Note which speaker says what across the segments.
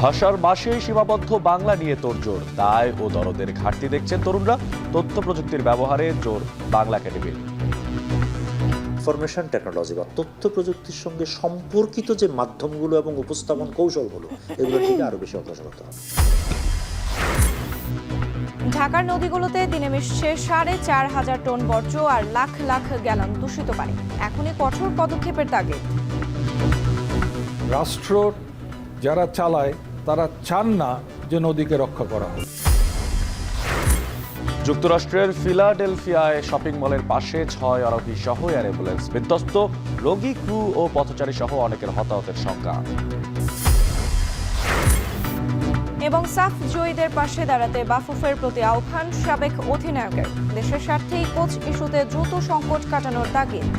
Speaker 1: ভাষার মাসেই সীমাবদ্ধ বাংলা নিয়ে তোড়জোড়, দায় ও দরদের ঘাটতি দেখছেন তরুণরা, তথ্য প্রযুক্তির ব্যবহারে জোর বাংলা একাডেমির।
Speaker 2: ইনফরমেশন টেকনোলজি বা তথ্য প্রযুক্তির সঙ্গে সম্পর্কিত যে মাধ্যমগুলো এবং উপস্থাপন কৌশলগুলো, এগুলো থেকে আরো বেশি অগ্রসর হতে হবে।
Speaker 3: ঢাকার নদীগুলোতে দিনে মিশছে ৪,৫০০ টন বর্জ্য আর লাখ লাখ গ্যালন দূষিত পানি। এখনই কঠোর পদক্ষেপের তাগিদ।
Speaker 4: রাষ্ট্র যারা চালায় তারা চান না যে নদীকে রক্ষা করা হোক।
Speaker 1: যুক্তরাষ্ট্রের ফিলাডেলফিয়ায় শপিং মলের পাশে ৬ আরোহী সহ এয়ার অ্যাম্বুলেন্স বিধ্বস্ত, রোগী, ক্রু ও পথচারী সহ অনেকের হতাহতের সংখ্যা।
Speaker 3: এবং সাফ জয়ীদের পাশে দাঁড়াতে বাফুফের প্রতি আহ্বান সাবেক অধিনায়কের। দেশের স্বার্থেই কোচ ইস্যুতে দ্রুত সংকট কাটানোর তাগিদ।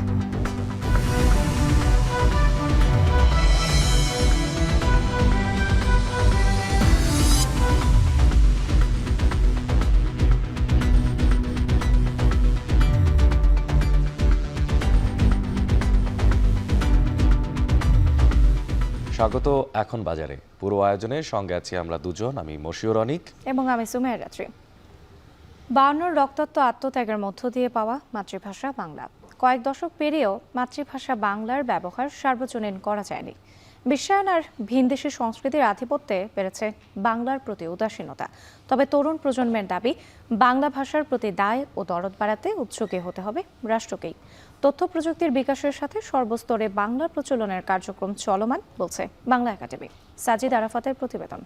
Speaker 1: স্বাগত এখন বাজারে। পুরো আয়োজনের সঙ্গে আছি আমরা দুজন, আমি মশিউর অনিক
Speaker 3: এবং আমি সুমেয়া রাত্রি। ৫২ রক্তাক্ত আত্মত্যাগের মধ্য দিয়ে পাওয়া মাতৃভাষা বাংলা। কয়েক দশক পেরিয়েও মাতৃভাষা বাংলার ব্যবহার সার্বজনীন করা যায়নি। বিশ্বায়ন আর ভিনদেশি সংস্কৃতির আধিপত্যে বেড়েছে বাংলার প্রতি উদাসীনতা। তবে তরুণ প্রজন্মের দাবি, বাংলা ভাষার প্রতি দায় ও দরদ বাড়াতে উদ্যোগী হতে হবে রাষ্ট্রকেই। তথ্য প্রযুক্তির বিকাশের সাথে সর্বস্তরে বাংলা প্রচলনের কার্যক্রম চলমান, বলছে বাংলা একাডেমি। সাজিদ আরাফাতের প্রতিবেদন।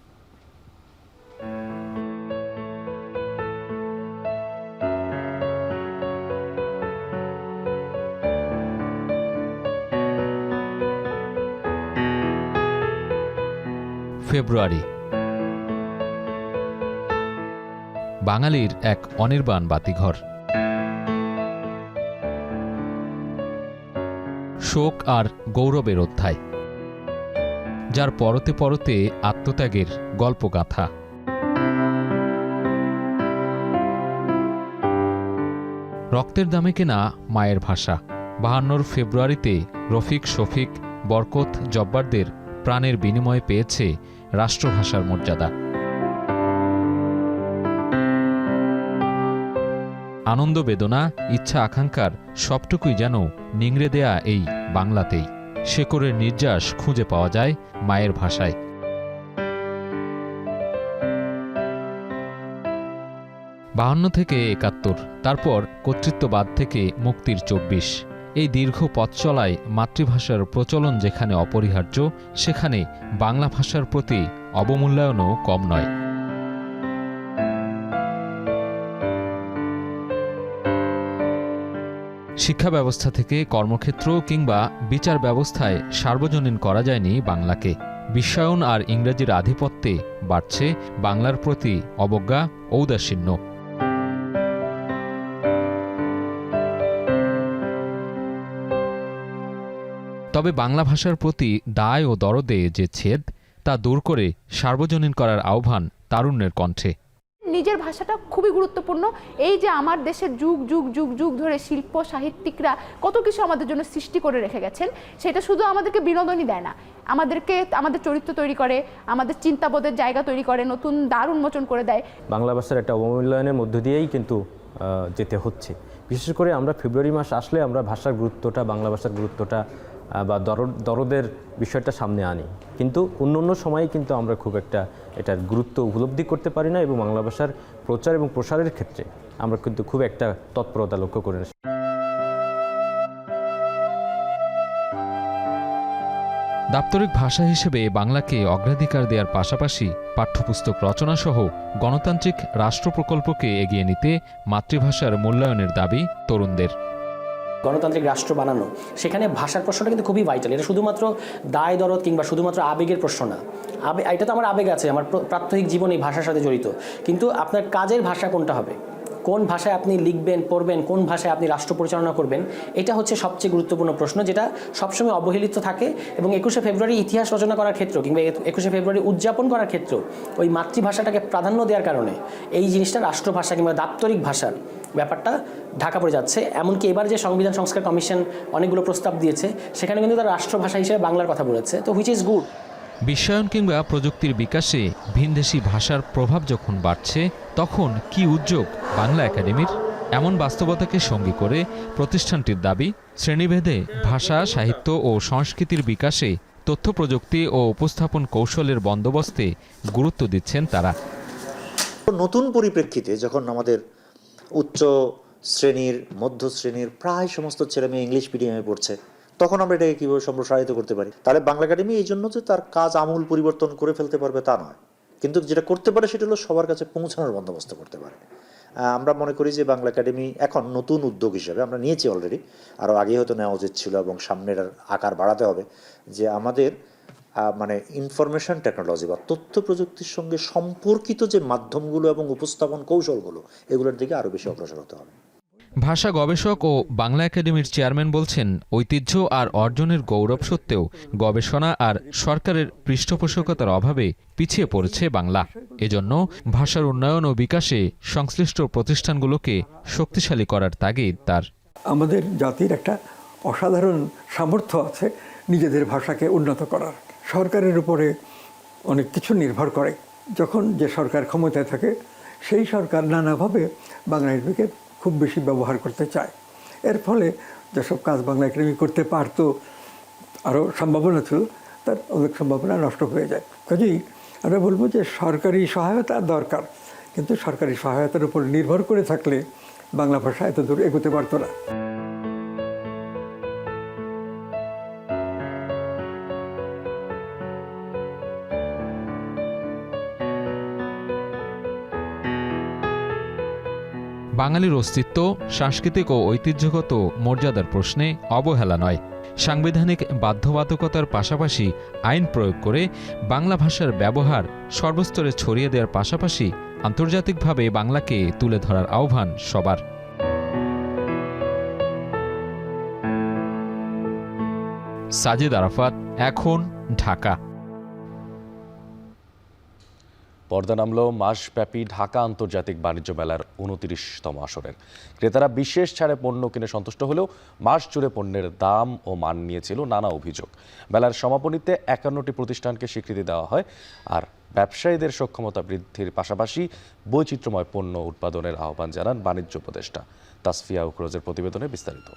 Speaker 5: ফেব্রুয়ারি বাঙালির এক অনির্বাণ বাতিঘর। শোক আর গৌরবের অধ্যায়, যার পরতে পরতে আত্মত্যাগের গল্পগাথা। রক্তের দামে কেনা মায়ের ভাষা। ৫২ ফেব্রুয়ারিতে রফিক, শফিক, বরকত, জব্বারদের প্রাণের বিনিময়ে পেয়েছে রাষ্ট্রভাষার মর্যাদা। আনন্দ, বেদনা, ইচ্ছা, আকাঙ্ক্ষার সবটুকুই যেন নিংড়ে দেয়া এই বাংলাতেই। শেকড়ের নির্যাস খুঁজে পাওয়া যায় মায়ের ভাষায়। ৫২ থেকে ৭১, তারপর কর্তৃত্ববাদ থেকে মুক্তির ২৪। এই দীর্ঘ পথ চলায় মাতৃভাষার প্রচলন যেখানে অপরিহার্য, সেখানে বাংলা ভাষার প্রতি অবমূল্যায়নও কম নয়। শিক্ষা ব্যবস্থা থেকে কর্মক্ষেত্র কিংবা বিচার ব্যবস্থায় সার্বজনীন করা যায়নি বাংলাকে। বিশ্বায়ন আর ইংরেজির আধিপত্যে বাড়ছে বাংলার প্রতি অবজ্ঞা, ঔদাসীন্য। তবে বাংলা ভাষার প্রতি দায় ও দরদে যে ছেদ, তা দূর করে সার্বজনীন করার আহ্বান তারুণ্যের কণ্ঠে।
Speaker 6: নিজের ভাষাটা খুবই গুরুত্বপূর্ণ। এই যে আমার দেশের যুগ যুগ যুগ যুগ ধরে শিল্প সাহিত্যিকরা কত কিছু আমাদের জন্য সৃষ্টি করে রেখে গেছেন, সেটা শুধু আমাদেরকে বিনোদনই দেয় না, আমাদেরকে আমাদের চরিত্র তৈরি করে, আমাদের চিন্তাবোধের জায়গা তৈরি করে, নতুন দ্বার উন্মোচন করে দেয়।
Speaker 7: বাংলা ভাষার একটা অবমূল্যায়নের মধ্য দিয়েই কিন্তু যেতে হচ্ছে। বিশেষ করে আমরা ফেব্রুয়ারি মাস আসলে আমরা ভাষার গুরুত্বটা, বাংলা ভাষার গুরুত্বটা বা দরদের বিষয়টা সামনে আনি, কিন্তু অন্য সময়ে কিন্তু আমরা খুব একটা এটার গুরুত্ব উপলব্ধি করতে পারি না, এবং বাংলা ভাষার প্রচার এবং প্রসারের ক্ষেত্রে আমরা কিন্তু খুব একটা তৎপরতা লক্ষ্য করি না।
Speaker 5: দাপ্তরিক ভাষা হিসেবে বাংলাকে অগ্রাধিকার দেওয়ার পাশাপাশি পাঠ্যপুস্তক রচনাসহ গণতান্ত্রিক রাষ্ট্র প্রকল্পকে এগিয়ে নিতে মাতৃভাষার মূল্যায়নের দাবি তরুণদের।
Speaker 8: গণতান্ত্রিক রাষ্ট্র বানানো, সেখানে ভাষার প্রশ্নটা কিন্তু খুবই ভাইটাল। এটা শুধুমাত্র দায় দরদ কিংবা শুধুমাত্র আবেগের প্রশ্ন না। এটা তো আমার আবেগ আছে, আমার প্রাত্যহিক জীবন এই ভাষার সাথে জড়িত, কিন্তু আপনার কাজের ভাষা কোনটা হবে, কোন ভাষায় আপনি লিখবেন, পড়বেন, কোন ভাষায় আপনি রাষ্ট্র পরিচালনা করবেন, এটা হচ্ছে সবচেয়ে গুরুত্বপূর্ণ প্রশ্ন, যেটা সবসময় অবহেলিত থাকে। এবং ২১শে ফেব্রুয়ারি ইতিহাস রচনা করার ক্ষেত্র কিংবা ২১শে ফেব্রুয়ারি উদযাপন করার ক্ষেত্র ওই মাতৃভাষাটাকে প্রাধান্য দেওয়ার কারণে এই জিনিসটা রাষ্ট্রভাষা কিংবা দাপ্তরিক ভাষার ব্যাপারটা ঢাকা পড়ে যাচ্ছে। এমনকি এবার যে সংবিধান সংস্কার কমিশন অনেকগুলো প্রস্তাব দিয়েছে, সেখানে কিন্তু তারা রাষ্ট্রভাষা হিসেবে বাংলার কথা বলেছে, তো হুইচ ইজ গুড।
Speaker 5: বিশ্বায়ন কিংবা প্রযুক্তির বিকাশে ভিনদেশি ভাষার প্রভাব যখন বাড়ছে তখন কি উদ্যোগ বাংলা একাডেমির? এমন বাস্তবতাকে সঙ্গী করে প্রতিষ্ঠানটির দাবি, শ্রেণীভেদে ভাষা, সাহিত্য ও সংস্কৃতির বিকাশে তথ্য প্রযুক্তি ও উপস্থাপন কৌশলের বন্দোবস্তে গুরুত্ব দিচ্ছেন তারা।
Speaker 2: নতুন পরিপ্রেক্ষিতে যখন আমাদের উচ্চ শ্রেণীর, মধ্য শ্রেণীর প্রায় সমস্ত ছেলেমেয়ে ইংলিশ মিডিয়ামে পড়ছে, তখন আমরা এটাকে কীভাবে সম্প্রসারিত করতে পারি? তাহলে বাংলা একাডেমি এই জন্য যে তার কাজ আমূল পরিবর্তন করে ফেলতে পারবে তা নয়, কিন্তু যেটা করতে পারে সেটা হলো সবার কাছে পৌঁছানোর বন্দোবস্ত করতে পারে। আমরা মনে করি যে বাংলা একাডেমি এখন নতুন উদ্যোগ হিসেবে আমরা নিয়েছি অলরেডি, আরও আগে হয়তো নেওয়া উচিত ছিল এবং সামনের আকার বাড়াতে হবে, যে আমাদের মানে ইনফরমেশন টেকনোলজি বা তথ্য প্রযুক্তির সঙ্গে সম্পর্কিত যে মাধ্যমগুলো এবং উপস্থাপন কৌশলগুলো, এগুলোর দিকে আরও বেশি অগ্রসর হতে হবে।
Speaker 5: ভাষা গবেষক ও বাংলা একাডেমির চেয়ারম্যান বলছেন, ঐতিহ্য আর অর্জনের গৌরব সত্ত্বেও গবেষণা আর সরকারের পৃষ্ঠপোষকতার অভাবে পিছিয়ে পড়েছে বাংলা। এজন্য ভাষার উন্নয়ন ও বিকাশে সংশ্লিষ্ট প্রতিষ্ঠানগুলোকে শক্তিশালী করার তাগিদ তার।
Speaker 9: আমাদের জাতির একটা অসাধারণ সামর্থ্য আছে নিজেদের ভাষাকে উন্নত করার। সরকারের উপরে অনেক কিছু নির্ভর করে। যখন যে সরকার ক্ষমতায় থাকে সেই সরকার নানাভাবে বাংলা একাডেমিকে খুব বেশি ব্যবহার করতে চায়। এর ফলে যেসব কাজ বাংলা একাডেমি করতে পারতো, আরও সম্ভাবনা ছিল, তার অনেক সম্ভাবনা নষ্ট হয়ে যায়। কাজেই আমরা বলবো যে সরকারি সহায়তা দরকার, কিন্তু সরকারি সহায়তার উপর নির্ভর করে থাকলে বাংলা ভাষা এত দূর এগোতে পারতো না।
Speaker 5: বাঙালির অস্তিত্ব, সাংস্কৃতিক ও ঐতিহ্যগত মর্যাদার প্রশ্নে অবহেলা নয়, সাংবিধানিক বাধ্যবাধকতার পাশাপাশি আইন প্রয়োগ করে বাংলা ভাষার ব্যবহার সর্বস্তরে ছড়িয়ে দেওয়ার পাশাপাশি আন্তর্জাতিকভাবে বাংলাকে তুলে ধরার আহ্বান সবার। সাজিদ আরাফাত, এখন, ঢাকা।
Speaker 1: পর্দা নামল মাসব্যাপী ঢাকা আন্তর্জাতিক বাণিজ্য মেলার 29তম আসরের। ক্রেতারা বিশেষ ছাড়ে পণ্য কিনে সন্তুষ্ট হলেও মাস জুড়ে পণ্যের দাম ও মান নিয়েছিল নানা অভিযোগ। মেলার সমাপনীতে 51টি প্রতিষ্ঠানকে স্বীকৃতি দেওয়া হয়, আর ব্যবসায়ীদের সক্ষমতা বৃদ্ধির পাশাপাশি বৈচিত্র্যময় পণ্য উৎপাদনের আহ্বান জানান বাণিজ্য উপদেষ্টা। তাসফিয়া উকরোজের প্রতিবেদনে বিস্তারিত।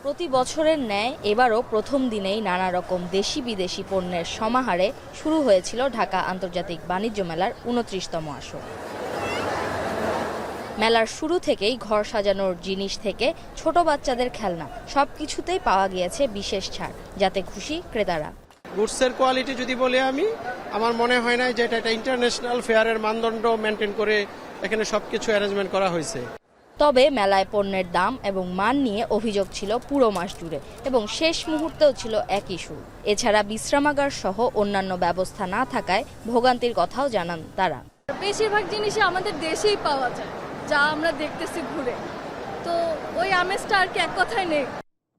Speaker 10: প্রতি বছরের ন্যায় এবারও প্রথম দিনেই নানা রকম দেশি বিদেশি পণ্যের সমাহারে শুরু হয়েছিল ঢাকা আন্তর্জাতিক বাণিজ্য মেলার 29তম আসর। মেলার শুরু থেকেই ঘর সাজানোর জিনিস থেকে ছোট বাচ্চাদের খেলনা সবকিছুতেই পাওয়া গিয়েছে বিশেষ ছাড়, যাতে খুশি ক্রেতারা।
Speaker 11: গুডসের কোয়ালিটি যদি বলি আমার মনে হয় না যে এটা ইন্টারন্যাশনাল ফেয়ারের মানদণ্ড মেনটেন করে এখানে সবকিছু অ্যারেঞ্জমেন্ট করা হয়েছে।
Speaker 10: তবে মেলায় পণ্যের দাম এবং মান নিয়ে অভিযোগ ছিল পুরো মাস জুড়ে এবং শেষ মুহূর্তেও ছিল একই সুর। এছাড়া বিশ্রামাগার সহ অন্যান্য ব্যবস্থা না থাকায় ভোগান্তির কথাও জানান তারা।
Speaker 12: বেশিরভাগ জিনিসই আমাদের দেশেই পাওয়া যায়, যা আমরা দেখতেছি ঘুরে, তো ওই আমেজটা আর কি এক কথায় নেই।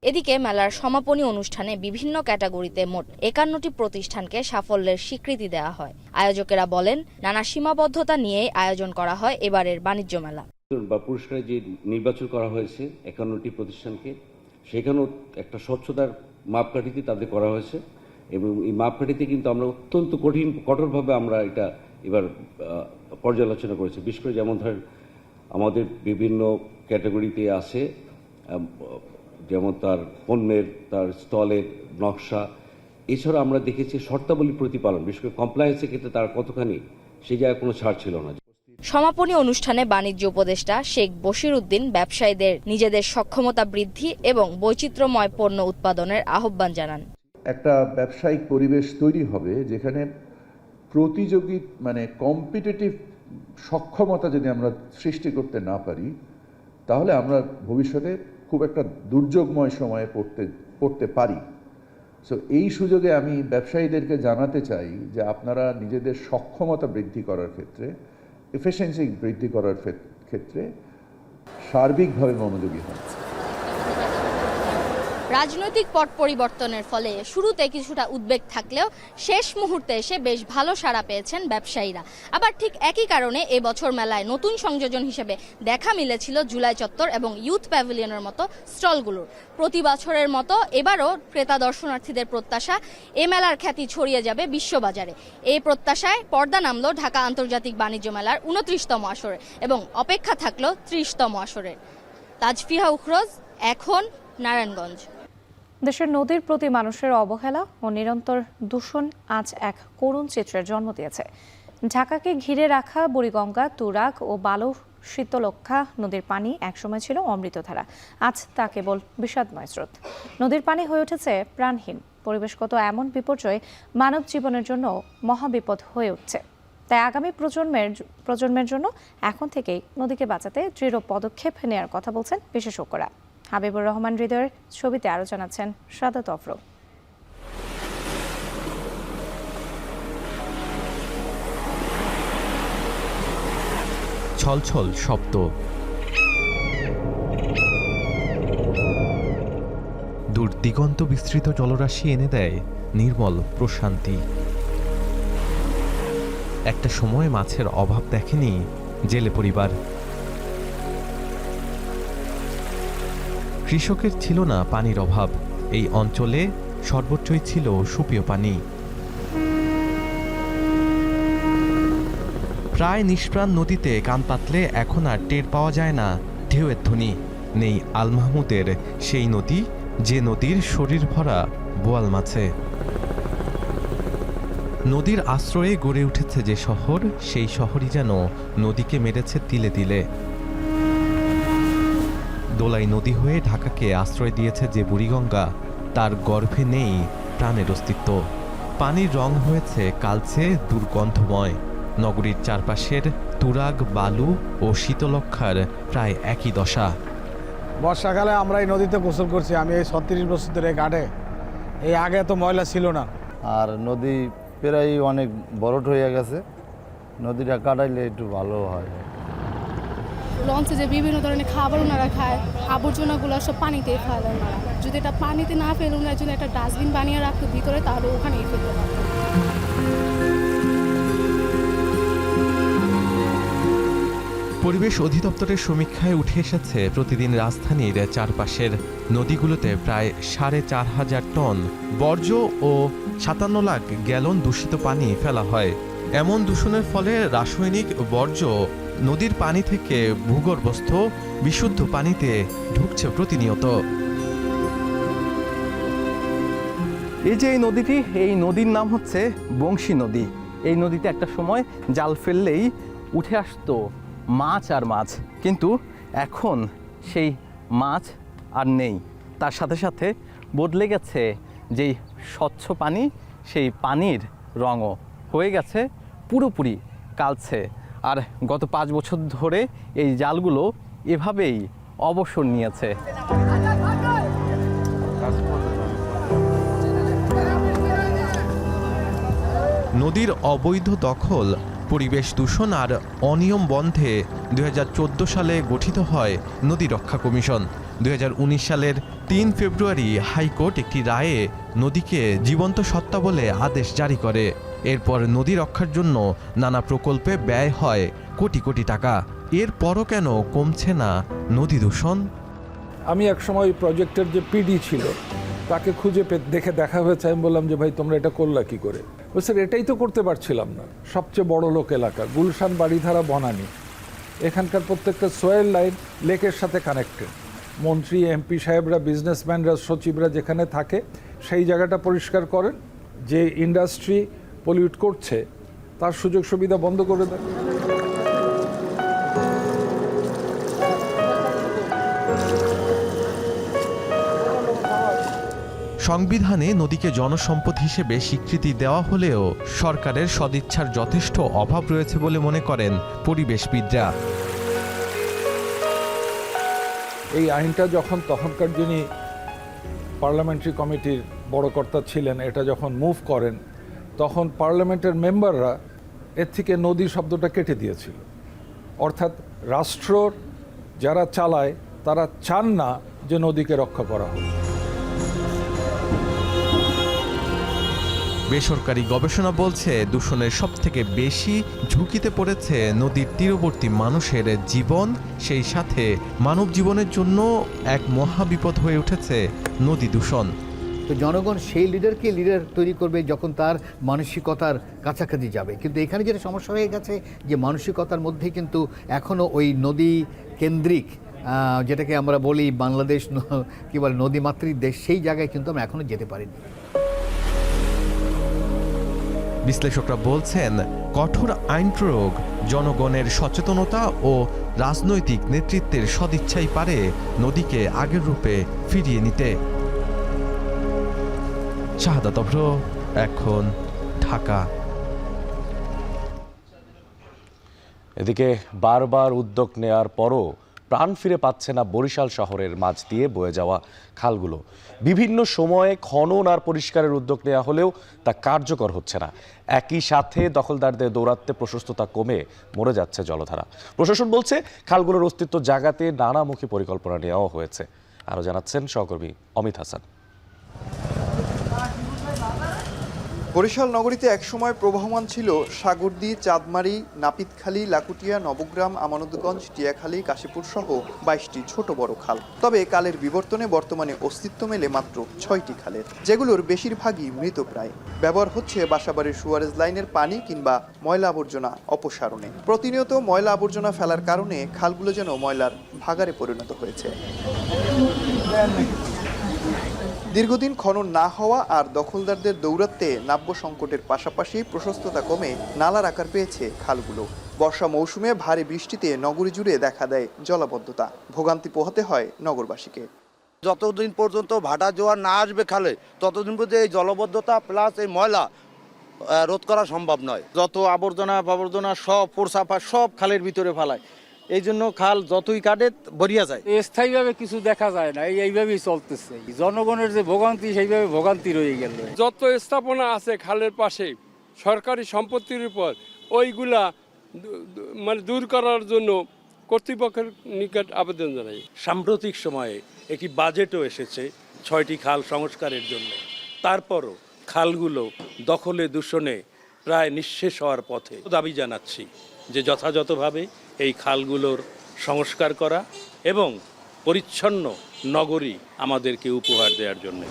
Speaker 10: এদিকে মেলার সমাপনী অনুষ্ঠানে বিভিন্ন ক্যাটাগরিতে মোট 51টি প্রতিষ্ঠানকে সাফল্যের স্বীকৃতি দেওয়া হয়। আয়োজকেরা বলেন, নানা সীমাবদ্ধতা নিয়েই আয়োজন করা হয় এবারের বাণিজ্য মেলা।
Speaker 13: বা পুরস্কারে যে নির্বাচন করা হয়েছে 51টি প্রতিষ্ঠানকে, সেখানেও একটা স্বচ্ছতার মাপকাঠিতে তাদের করা হয়েছে এবং এই মাপকাঠিতে কিন্তু আমরা অত্যন্ত কঠোরভাবে আমরা এটা এবার পর্যালোচনা করেছি। বিশেষ করে যেমন ধরেন আমাদের বিভিন্ন ক্যাটাগরিতে আছে, যেমন তার পণ্যের, তার স্টলের নকশা, এছাড়া আমরা দেখেছি শর্তাবলী প্রতিপালন, বিশেষ করে কমপ্লায়েন্সের ক্ষেত্রে তার কতখানি, সেই জায়গায় কোনো ছাড় ছিল না।
Speaker 10: সমাপনী অনুষ্ঠানে বাণিজ্য উপদেষ্টা শেখ বশির উদ্দিন ব্যবসায়ীদের নিজেদের সক্ষমতা বৃদ্ধি এবং বৈচিত্র্যময় পণ্য উৎপাদনের আহ্বান জানান।
Speaker 14: একটা ব্যবসায়িক পরিবেশ তৈরি হবে যেখানে প্রতিযোগী কম্পিটিটিভ সক্ষমতা যদি আমরা সৃষ্টি করতে না পারি, তাহলে আমরা ভবিষ্যতে খুব একটা দুর্যোগময় সময়ে পড়তে পারি। সো এই সুযোগে আমি ব্যবসায়ীদেরকে জানাতে চাই যে আপনারা নিজেদের সক্ষমতা বৃদ্ধি করার ক্ষেত্রে, এফিসিয়েন্সি বৃদ্ধি করার ক্ষেত্রে সার্বিকভাবে মনোযোগী হন।
Speaker 10: রাজনৈতিক পট পরিবর্তনের ফলে শুরুতে কিছুটা উদ্বেগ থাকলেও শেষ মুহূর্তে এসে বেশ ভালো সাড়া পেয়েছেন ব্যবসায়ীরা। আবার ঠিক একই কারণে এবছর মেলায় নতুন সংযোজন হিসেবে দেখা মিলেছিল জুলাই চত্বর এবং ইউথ প্যাভিলিয়নের মতো স্টলগুলোর। প্রতি বছরের মতো এবারও ক্রেতা দর্শনার্থীদের প্রত্যাশা এ মেলার খ্যাতি ছড়িয়ে যাবে বিশ্ববাজারে। এই প্রত্যাশায় পর্দা নামলো ঢাকা আন্তর্জাতিক বাণিজ্য মেলার ২৯তম আসরে এবং অপেক্ষা থাকলো ৩০তম আসরের। তাজফিহা উখরোজ, এখন, নারায়ণগঞ্জ।
Speaker 3: দেশের নদীর প্রতি মানুষের অবহেলা ও নিরন্তর দূষণ আজ এক করুণ চিত্রের জন্ম দিয়েছে। ঢাকাকে ঘিরে রাখা বুড়িগঙ্গা, তুরাগ ও বালু শীতলক্ষা নদীর পানি একসময় ছিল অমৃতধারা, আজ তা কেবল বিষাদময় স্রোত। নদীর পানি হয়ে উঠেছে প্রাণহীন। পরিবেশগত এমন বিপর্যয় মানব জীবনের জন্য মহাবিপদ হয়ে উঠছে। তাই আগামী প্রজন্মের জন্য এখন থেকেই নদীকে বাঁচাতে দৃঢ় পদক্ষেপ নেওয়ার কথা বলছেন বিশেষজ্ঞরা। হাবিবুর রহমান হৃদয়ের ছবিতে আরও জানাচ্ছেন সাদাত অফরো।
Speaker 15: ছলছল শব্দ, দূর দিগন্ত বিস্তৃত জলরাশি এনে দেয় নির্মল প্রশান্তি। একটা সময় মাছের অভাব দেখেনি জেলে পরিবার। কৃষকের ছিল না পানির অভাব। এই অঞ্চলে সর্বোচ্চই ছিল সুপেয় পানি। প্রায় নিষ্প্রাণ নদীতে কান পাতলে এখন আর টের পাওয়া যায় না ঢেউয়ের ধ্বনি। নেই আল মাহমুদের সেই নদী, যে নদীর শরীর ভরা বোয়াল মাছে। নদীর আশ্রয়ে গড়ে উঠেছে যে শহর, সেই শহরই যেন নদীকে মেরেছে তিলে তিলে। দোলাই নদী হয়ে ঢাকাকে আশ্রয় দিয়েছে যে বুড়িগঙ্গা, তার গর্ভে নেই প্রাণের অস্তিত্ব। পানির রং হয়েছে কালচে দুর্গন্ধময়। নগরীর চারপাশের তুরাগ, বালু ও শীতলক্ষার প্রায় একই দশা।
Speaker 4: বর্ষাকালে আমরা এই নদীতে গোসল করছি। আমি এই ৩৬ বছর ধরে ঘাটে, এই আগে এত ময়লা ছিল না।
Speaker 16: আর নদী প্রায় অনেক বরট হয়ে গেছে, নদীটা কাটাইলে একটু ভালো হয়।
Speaker 17: লঞ্চে যে বিভিন্ন ধরনের খাবার ওনারা খায়, আবর্জনাগুলো সব পানিতেই ফেলে ওনারা। যদি এটা পানিতে না ফেলে ওনারা যদি একটা ডাস্টবিন বানিয়ে রাখতো ভিতরে, তাহলে ওখানেই ফেলতে পারতো।
Speaker 15: পরিবেশ অধিদপ্তরের সমীক্ষায় উঠে এসেছে প্রতিদিন রাজধানীর চারপাশের নদীগুলোতে প্রায় ৪,৫০০ টন বর্জ্য ও ৫৭ লাখ গ্যালন দূষিত পানি ফেলা হয়। এমন দূষণের ফলে রাসায়নিক বর্জ্য নদীর পানি থেকে ভূগর্ভস্থ বিশুদ্ধ পানিতে ঢুকছে প্রতিনিয়ত।
Speaker 18: এই যে এই নদীটি, এই নদীর নাম হচ্ছে বংশী নদী। এই নদীতে একটা সময় জাল ফেললেই উঠে আসতো মাছ আর মাছ, কিন্তু এখন সেই মাছ আর নেই। তার সাথে সাথে বদলে গেছে যেই স্বচ্ছ পানি, সেই পানির রঙও হয়ে গেছে পুরোপুরি কালচে। আর গত ৫ বছর ধরে এই জালগুলো এভাবেই অবসর নিয়েছে।
Speaker 15: নদীর অবৈধ দখল, পরিবেশ দূষণ আর অনিয়ম বন্ধে ২০১৪ সালে গঠিত হয় নদী রক্ষা কমিশন। ২০১৯ সালের ৩ ফেব্রুয়ারি হাইকোর্ট একটি রায়ে নদীকে জীবন্ত সত্তা বলে আদেশ জারি করে। এরপর নদী রক্ষার জন্য নানা প্রকল্পে ব্যয় হয় কোটি কোটি টাকা। এরপরও কেন কমছে না নদী দূষণ?
Speaker 4: আমি একসময় প্রজেক্টের যে পিডি ছিল তাকে খুঁজে দেখা হয়েছে। আমি বললাম যে ভাই তোমরা এটা করলা কি করে? স্যার এটাই তো করতে পারছিলাম না। সবচেয়ে বড় লোক এলাকা গুলশান, বাড়িধারা, বনানী, এখানকার প্রত্যেকটা সোয়েল লাইন লেকের সাথে কানেক্টেড। মন্ত্রী, এমপি সাহেবরা, বিজনেসম্যানরা, সচিবরা যেখানে থাকে সেই জায়গাটা পরিষ্কার করেন। যে ইন্ডাস্ট্রি পলিউট করছে তার সুযোগ সুবিধা বন্ধ করে দেন।
Speaker 15: সংবিধানে নদীকে জনসম্পদ হিসেবে স্বীকৃতি দেওয়া হলেও সরকারের সদিচ্ছার যথেষ্ট অভাব রয়েছে বলে মনে করেন পরিবেশবিদরা।
Speaker 4: এই আইনটা যখন তখনকার যিনি পার্লামেন্টারি কমিটির বড় কর্তা ছিলেন, এটা যখন মুভ করেন, তখন পার্লামেন্টের মেম্বাররা এর থেকে নদী শব্দটা কেটে দিয়েছিল। অর্থাৎ রাষ্ট্র যারা চালায় তারা চান না যে নদীকে রক্ষা করা হোক।
Speaker 15: বেসরকারি গবেষণা বলছে দূষণের সবথেকে বেশি ঝুঁকিতে পড়েছে নদীর তীরবর্তী মানুষের জীবন, সেই সাথে মানব জীবনের জন্য এক মহাবিপদ হয়ে উঠেছে নদী দূষণ।
Speaker 19: তো জনগণ সেই লিডার তৈরি করবে যখন তার মানসিকতার কাছাকাছি যাবে। কিন্তু এখানে যেটা সমস্যা হয়ে গেছে যে মানসিকতার মধ্যে কিন্তু এখনও ওই নদী কেন্দ্রিক যেটাকে আমরা বলি বাংলাদেশ কী বলে নদীমাতৃক দেশ, সেই জায়গায় কিন্তু আমরা এখনও যেতে পারিনি।
Speaker 15: বিশ্লেষকরা বলছেন কঠোর আইন প্রয়োগ, জনগণের সচেতনতা ও রাজনৈতিক নেতৃত্বের সদিচ্ছাই পারে নদীকে আগের রূপে ফিরিয়ে নিতে। শাহাদাত অভ্র, এখন ঢাকা।
Speaker 1: এদিকে বারবার উদ্যোগ নেয়ার পরও প্রাণ ফিরে পাচ্ছে না বরিশাল শহরের মাঝ দিয়ে বয়ে যাওয়া খালগুলো। বিভিন্ন সময়ে খনন আর পরিষ্কারের উদ্যোগ নেওয়া হলেও তা কার্যকর হচ্ছে না। একই সাথে দখলদারদের দৌরাত্মে প্রশস্ততা কমে মরে যাচ্ছে জলধারা। প্রশাসন বলছে খালগুলোর অস্তিত্ব জাগাতে নানামুখী পরিকল্পনা নেওয়া হয়েছে। আরও জানাচ্ছেন সহকর্মী অমিত হাসান।
Speaker 20: বরিশাল নগরীতে একসময় প্রবহমান ছিল সাগরদী, চাঁদমারি, নাপিতখালী, লাকুটিয়া, নবগ্রাম, আমানুদ্গঞ্জ, টিয়াখালী, কাশীপুর সহ 22টি ছোট বড় খাল। তবে কালের বিবর্তনে বর্তমানে অস্তিত্ব মেলে মাত্র 6টি খালের, যেগুলোর বেশিরভাগই মৃতপ্রায়। ব্যবহার হচ্ছে বাসাবাড়ির সুয়ারেজ লাইনের পানি কিংবা ময়লা আবর্জনা অপসারণে। প্রতিনিয়ত ময়লা আবর্জনা ফেলার কারণে খালগুলো যেন ময়লার ভাগাড়ে পরিণত হয়েছে। দীর্ঘদিন খনন না হওয়া আর দখলদারদের দৌরাত্মে নাব্য সংকটের পাশাপাশি প্রশস্ততা কমে নালার আকার পেয়েছে খালগুলো। বর্ষা মৌসুমে ভারী বৃষ্টিতে নগরী জুড়ে দেখা দেয় জলাবদ্ধতা। ভোগান্তি পোহাতে হয় নগরবাসীকে।
Speaker 21: যতদিন পর্যন্ত ভাটা জোয়ার না আসবে খালে, ততদিন পর্যন্ত এই জলাবদ্ধতা প্লাস এই ময়লা রোধ করা সম্ভব নয়।
Speaker 22: যত আবর্জনা সব পোরসাফা সব খালের ভিতরে ফেলায়, এই জন্য খাল যতই কাটে ভরিয়া যায়।
Speaker 23: স্থায়ীভাবে কিছু দেখা যায় না, এইভাবেই চলতেছে। জনগণের যে ভোগান্তি, সেইভাবে ভোগান্তি রয়ে গেল।
Speaker 24: যত স্থাপনা আছে খালের পাশে সরকারি সম্পত্তির উপর, ওইগুলা মানে দূর করার জন্য কর্তৃপক্ষের নিকট আবেদন জানাই।
Speaker 25: সাম্প্রতিক সময়ে একটি বাজেটও এসেছে 6টি খাল সংস্কারের জন্য। তারপরও খালগুলো দখলে দূষণে প্রায় নিঃশেষ হওয়ার পথে। দাবি জানাচ্ছি যে যথাযথভাবে এই খালগুলোর সংস্কার করা এবং পরিচ্ছন্ন নগরী আমাদেরকে উপহার দেওয়ার জন্য।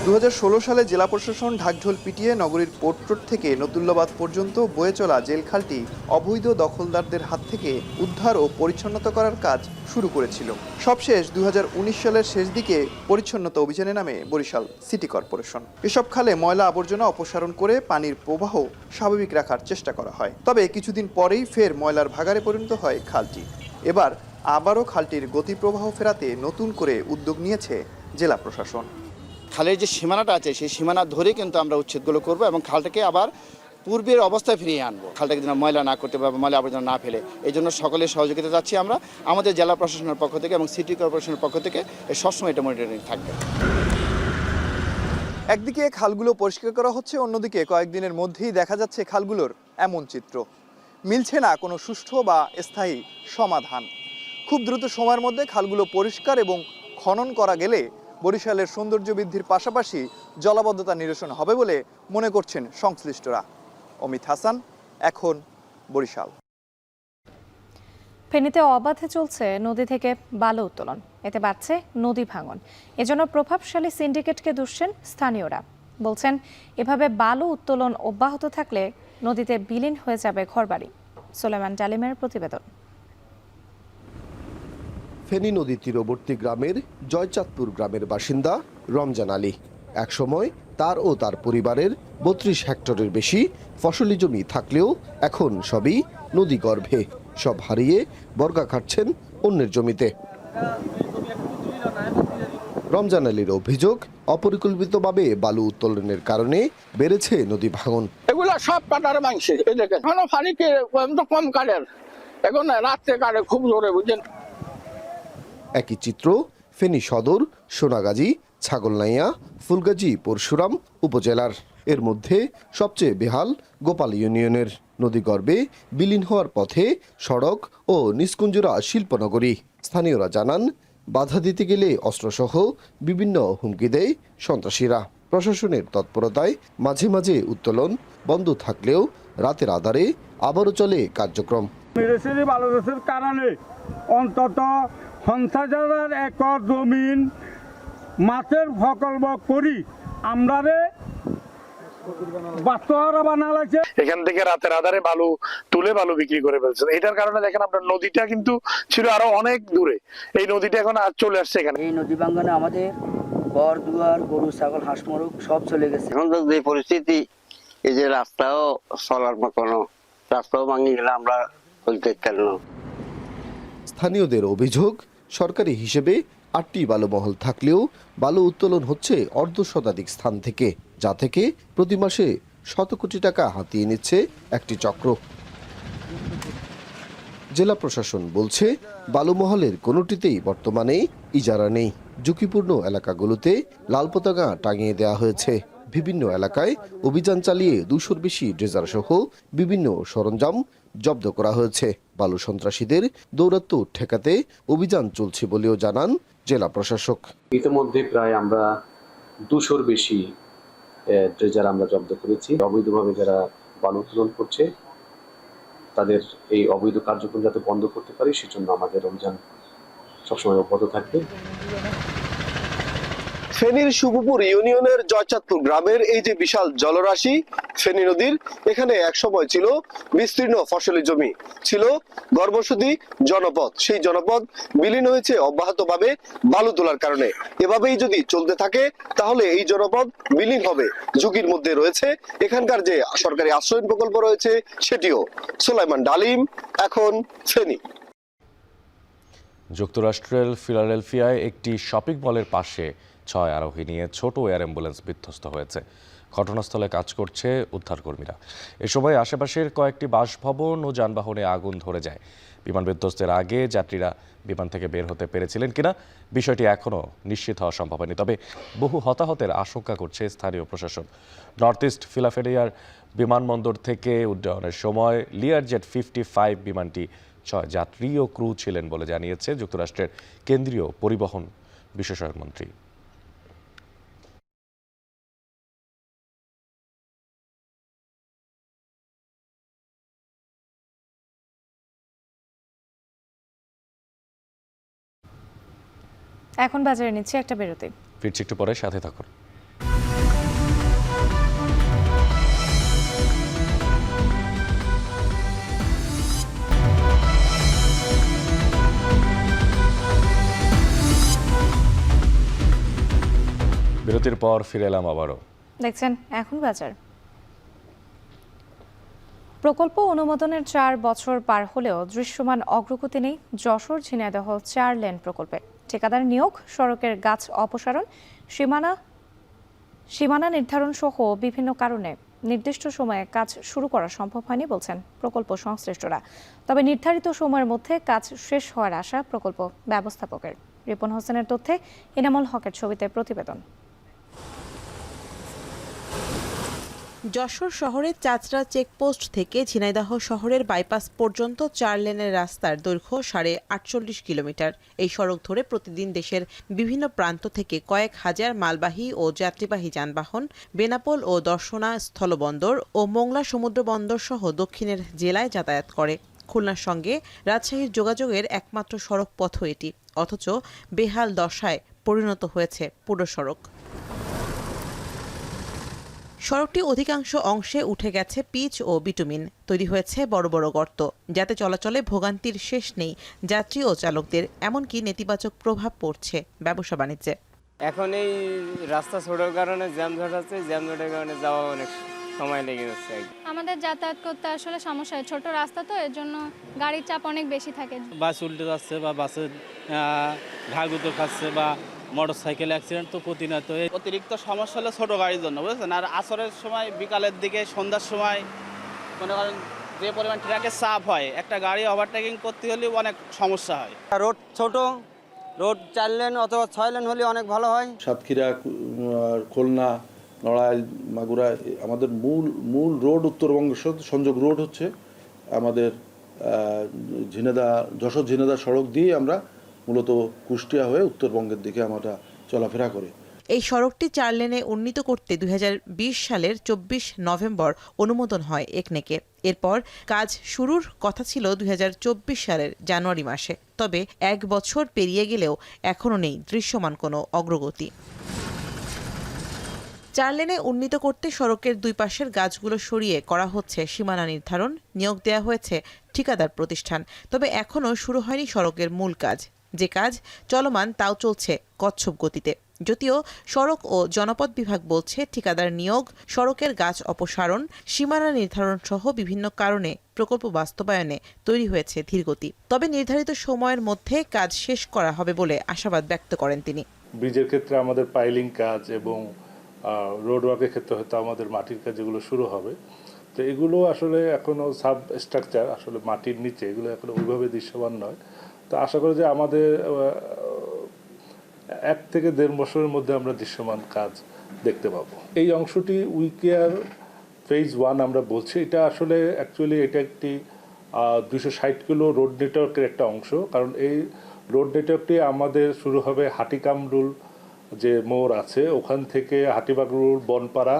Speaker 20: 2016 সালে জেলা প্রশাসন ঢাকঢোল পিটিয়ে নগরীর পোর্ট রোড থেকে নতুল্লাবাদ পর্যন্ত বয়ে চলা জেল খালটি অবৈধ দখলদারদের হাত থেকে উদ্ধার ও পরিচ্ছন্নতা করার কাজ শুরু করেছিল। সবশেষ 2019 সালের শেষ দিকে পরিচ্ছন্নতা অভিযানে নামে বরিশাল সিটি কর্পোরেশন। এসব খালে ময়লা আবর্জনা অপসারণ করে পানির প্রবাহ স্বাভাবিক রাখার চেষ্টা করা হয়। তবে কিছুদিন পরেই ফের ময়লার ভাগাড়ে পরিণত হয় খালটি। এবার আবারও খালটির গতি প্রবাহ ফেরাতে নতুন করে উদ্যোগ নিয়েছে জেলা প্রশাসন।
Speaker 21: খালের যে সীমানাটা আছে সেই সীমানা ধরে কিন্তু আমরা উচ্ছেদগুলো করব এবং খালটাকে আবার পূর্বের অবস্থায় ফিরিয়ে আনবো। খালটাকে যেন ময়লা না করতে পারবো, ময়লা আবর্জনা না ফেলে। এই জন্য সকলের সহযোগিতা চাচ্ছি আমরা। আমাদের জেলা প্রশাসনের পক্ষ থেকে এবং সিটি কর্পোরেশনের পক্ষ থেকে সবসময় এটা মনিটরিং থাকবে। একদিকে খালগুলো পরিষ্কার করা হচ্ছে, অন্যদিকে কয়েকদিনের মধ্যেই দেখা যাচ্ছে খালগুলোর এমন চিত্র। মিলছে না কোনো সুষ্ঠু বা স্থায়ী সমাধান। খুব দ্রুত সময়ের মধ্যে খালগুলো পরিষ্কার এবং খনন করা গেলে বরিশালের সৌন্দর্য বৃদ্ধির পাশাপাশি জলাবদ্ধতা নিরসন হবে বলে মনে করছেন সংশ্লিষ্টরা। অমিত হাসান, এখন বরিশাল।
Speaker 3: ফেনীতে অবাধে চলছে নদী থেকে বালু উত্তোলন, এতে বাড়ছে নদী ভাঙন। এজন্য প্রভাবশালী সিন্ডিকেটকে দুষছেন স্থানীয়রা। বলছেন এভাবে বালু উত্তোলন অব্যাহত থাকলে নদীতে বিলীন হয়ে যাবে ঘরবাড়ি। সুলেমান ডালিমের প্রতিবেদন।
Speaker 26: ফেনী নদী তীরবর্তী গ্রামের জয়চাঁদপুর গ্রামের বাসিন্দা রমজান আলী। একসময় তার ও তার পরিবারের 32 হেক্টরের বেশি ফসলি জমি থাকলেও এখন সবই নদী গর্ভে। সব হারিয়ে বর্গা খাটছেন অন্যের জমিতে। রমজান আলীর অভিযোগ, অপরিকল্পিতভাবে বালু উত্তোলনের কারণে বেড়েছে নদী ভাঙন।
Speaker 27: এগুলো সব কাটার মাংসে এখনো পানিকে কম কাটের, এখন রাত্রে কাটে খুব জোরে, বুঝছেন।
Speaker 26: একই চিত্র ফেনী সদর, সোনাগাজী, ছাগলনাইয়া, ফুলগাজী পরশুরাম উপজেলার। এর মধ্যে সবচেয়ে বেহাল গোপাল ইউনিয়নের। নদীগর্ভে বিলীন হওয়ার পথে সড়ক ও নিষ্কুঞ্জরা শিল্পনগরী। স্থানীয়রা জানান, বাধা দিতে গেলে অস্ত্রসহ বিভিন্ন হুমকি দেয় সন্ত্রাসীরা। প্রশাসনের তৎপরতায় মাঝে মাঝে উত্তোলন বন্ধ থাকলেও রাতের আধারে আবারও চলে কার্যক্রম।
Speaker 23: মেরেছিলি বাংলাদেশের কারণে অন্তত 50,000 একর জমিন মাছের প্রকল্প করি আমরা বাচ্চারা বানালাইছে।
Speaker 2: এখান থেকে রাতের আধারে বালু তুলে বালু বিক্রি করে ফেলছে। এটার কারণে দেখেন আপনার নদীটা কিন্তু ছিল আরো অনেক দূরে, এই নদীটা এখন চলে আসছে এখানে।
Speaker 5: এই নদী ভাঙ্গনে আমাদের ঘর দুয়ার, গরু ছাগল, হাঁস মুরগ সব চলে গেছে।
Speaker 6: এখন তো যে পরিস্থিতি, এই যে রাস্তাও চলার মতন, রাস্তাও ভাঙি গেলে আমরা বলতে পারল।
Speaker 26: স্থানীয়দের অভিযোগ, সরকারি হিসেবে 8টি বালুমহল থাকলেও বালু উত্তোলন হচ্ছে অর্ধশতাধিক স্থান থেকে, যা থেকে প্রতি মাসে শত কোটি টাকা হাতিয়ে নিচ্ছে একটি চক্র। জেলা প্রশাসন বলছে বালুমহলের কোনোটিতেই বর্তমানে ইজারা নেই। ঝুঁকিপূর্ণ এলাকাগুলোতে লাল পতাকা টাঙিয়ে দেওয়া হয়েছে। বিভিন্ন এলাকায় অভিযান চালিয়ে 200-র বেশি ড্রেজার সহ বিভিন্ন সরঞ্জাম জব্দ করা হয়েছে। বালু সন্ত্রাসীদের দৌরাত্ম্য ঠেকাতে অভিযান চলছে বলেও জানান জেলা প্রশাসক।
Speaker 7: ইতিমধ্যে প্রায় আমরা 200-র বেশি ড্রেজার আমরা জব্দ করেছি। অবৈধভাবে যারা বালু উত্তোলন করছে তাদের এই অবৈধ কার্যক্রম যাতে বন্ধ করতে পারি সেজন্য আমাদের অভিযান সবসময় অব্যাহত থাকবে।
Speaker 26: ফেনীর সুপুপুর ইউনিয়নের জয়চাঁদপুর গ্রামের এই যে বিশাল জলরাশি ফেনী নদীর, এখানে একসময় ছিল বিস্তীর্ণ ফসলি জমি, ছিল গর্ভবতী জনপদ। সেই জনপদ বিলীন হয়েছে অব্যাহতভাবে বালু তোলার কারণে। এভাবেই যদি চলতে থাকে তাহলে এই জনপদ বিলীন হবে। ঝুঁকির মধ্যে রয়েছে এখানকার যে সরকারি আশ্রয় প্রকল্প রয়েছে সেটিও। সুলাইমান ডালিম, এখন ফেনী।
Speaker 1: যুক্তরাষ্ট্রের ফিলাডেলফিয়ায় একটি শপিং মলের পাশে 6 আরোহী নিয়ে ছোট এয়ার অ্যাম্বুলেন্স বিধ্বস্ত হয়েছে। ঘটনাস্থলে কাজ করছে উদ্ধারকর্মীরা। এ সময় আশেপাশের কয়েকটি বাসভবন ও যানবাহনে আগুন ধরে যায়। বিমান বিধ্বস্তের আগে যাত্রীরা বিমান থেকে বের হতে পেরেছিলেন কিনা বিষয়টি এখনও নিশ্চিত হওয়া সম্ভব হয়নি, তবে বহু হতাহতের আশঙ্কা করছে স্থানীয় প্রশাসন। নর্থ ইস্ট ফিলাডেলফিয়ার বিমানবন্দর থেকে উড্ডয়নের সময় লিয়ারজেট 55 বিমানটি 6 যাত্রী ও ক্রু ছিলেন বলে জানিয়েছে যুক্তরাষ্ট্রের কেন্দ্রীয় পরিবহন বিশেষজ্ঞ মন্ত্রী।
Speaker 3: এখন বাজারে নিচ্ছে একটা বিরতি,
Speaker 1: ফিরছি একটু পরে, সাথে থাকুন। বিরতির পর ফিরে এলাম আবারও।
Speaker 3: দেখছেন এখন বাজার। প্রকল্প অনুমোদনের 4 বছর পার হলেও দৃশ্যমান অগ্রগতি নেই যশোর ঝিনাইদহ 4 লেন প্রকল্পে। ঠিকাদার নিয়োগ, সড়কের গাছ অপসারণ, সীমানা নির্ধারণ সহ বিভিন্ন কারণে নির্দিষ্ট সময়ে কাজ শুরু করা সম্ভব হয়নি বলছেন প্রকল্প সংশ্লিষ্টরা। তবে নির্ধারিত সময়ের মধ্যে কাজ শেষ হওয়ার আশা প্রকল্প ব্যবস্থাপকের। রিপন হোসেনের তথ্যে ইনামুল হকের ছবিতে প্রতিবেদন।
Speaker 8: যশোর শহরের চাচড়া চেকপোস্ট থেকে ঝিনাইদহ শহরের বাইপাস পর্যন্ত 4 লেনের রাস্তার দৈর্ঘ্য 48.5 কিলোমিটার। এই সড়ক ধরে প্রতিদিন দেশের বিভিন্ন প্রান্ত থেকে কয়েক হাজার মালবাহী ও যাত্রীবাহী যানবাহন বেনাপোল ও দর্শনা স্থলবন্দর ও মোংলা সমুদ্র বন্দর সহ দক্ষিণের জেলায় যাতায়াত করে। খুলনার সঙ্গে রাজশাহীর যোগাযোগের একমাত্র সড়ক পথ এটি, অথচ বেহাল দশায় পরিণত হয়েছে পুরো সড়ক। সড়কটি অধিকাংশ অংশে উঠে গেছে পিচ ও বিটুমিন, তৈরি হয়েছে বড় বড় গর্ত, যাতে চলাচলে ভোগান্তির শেষ নেই যাত্রী ও চালকদের। এমনকি নেতিবাচক প্রভাব পড়ছে ব্যবসা বাণিজ্যে।
Speaker 23: এখন এই রাস্তা ছোটোর কারণে জ্যামজট আছে, জ্যামজটের কারণে যাওয়া অনেক সময় লেগে যাচ্ছে।
Speaker 12: আমাদের যাতায়াত করতে আসলে সমস্যা হয়, ছোট রাস্তা তো, এর জন্য গাড়ির চাপ অনেক বেশি থাকে।
Speaker 23: বাস উল্টে যাচ্ছে বা বাসের ঘাগুতো খাচ্ছে বা মোটরসাইকেল অ্যাক্সিডেন্ট তো প্রতিনিয়ত।
Speaker 9: অতিরিক্ত সমস্যা হলো ছোটো গাড়ির জন্য, বুঝছেন। আর আসরের সময়, বিকালের দিকে, সন্ধ্যার সময় মনে করেন যে পরিমাণ ট্রাকের চাপ হয়, একটা গাড়ি ওভারটেকিং করতে হলে অনেক সমস্যা হয়।
Speaker 23: রোড ছোট, রোড 4 লেন অথবা 6 লেন হলে অনেক ভালো হয়।
Speaker 11: সাতক্ষীরা, খুলনা, নড়াইল, মাগুরা, আমাদের মূল রোড উত্তরবঙ্গের সাথে সংযোগ রোড হচ্ছে আমাদের যশোর ঝিনাইদহ সড়ক দিয়ে আমরা মূলত কুষ্টিয়া হয়ে উত্তরবঙ্গের দিকে আমরা চলাফেরা করি।
Speaker 8: এই সড়কটি 4 লেনে উন্নীত করতে 2020 সালের 24 নভেম্বর অনুমোদন হয় একনেকে। এরপর কাজ শুরুর কথা ছিল 2024 সালের জানুয়ারি মাসে। তবে 1 বছর পেরিয়ে গেলেও এখনও নেই দৃশ্যমান কোনো অগ্রগতি। 4 লেনে উন্নীত করতে সড়কের দুই পাশের গাছগুলো সরিয়ে করা হচ্ছে সীমানা নির্ধারণ, নিয়োগ দেওয়া হয়েছে ঠিকাদার প্রতিষ্ঠান। তবে এখনও শুরু হয়নি সড়কের মূল কাজ। যে কাজ চলমান তাও চলছে কচ্ছপ গতিতে। যদিও সড়ক ও জনপথ বিভাগ বলছে ঠিকাদার নিয়োগ, সড়কের গাছ অপসারণ, সীমানা নির্ধারণ সহ বিভিন্ন কারণে প্রকল্প বাস্তবায়নে তৈরি হয়েছে ধীরগতি। তবে নির্ধারিত সময়ের মধ্যে কাজ শেষ করা হবে বলে আশাবাদ ব্যক্ত করেন তিনি।
Speaker 4: ব্রিজের ক্ষেত্রে আমাদের পাইলিং কাজ এবং রোড ওয়ার্কের ক্ষেত্রে হয়তো আমাদের মাটির কাজ যেগুলো শুরু হবে, তো এগুলো আসলে এখনো সাব স্ট্রাকচার, আসলে মাটির নিচে, এগুলো এখনো ওইভাবে দৃশ্যমান নয়। তো আশা করি যে আমাদের 1 থেকে 1.5 বছরের মধ্যে আমরা দৃশ্যমান কাজ দেখতে পাবো। এই অংশটি উইকেয়ার ফেজ 1 আমরা বলছি, এটা আসলে অ্যাকচুয়ালি এটা একটি 260 কিলো রোড নেটওয়ার্কের একটা অংশ। কারণ এই রোড নেটওয়ার্কটি আমাদের শুরু হবে হাটিকামরুল যে মোড় আছে ওখান থেকে হাটিবাগরুল, বনপাড়া,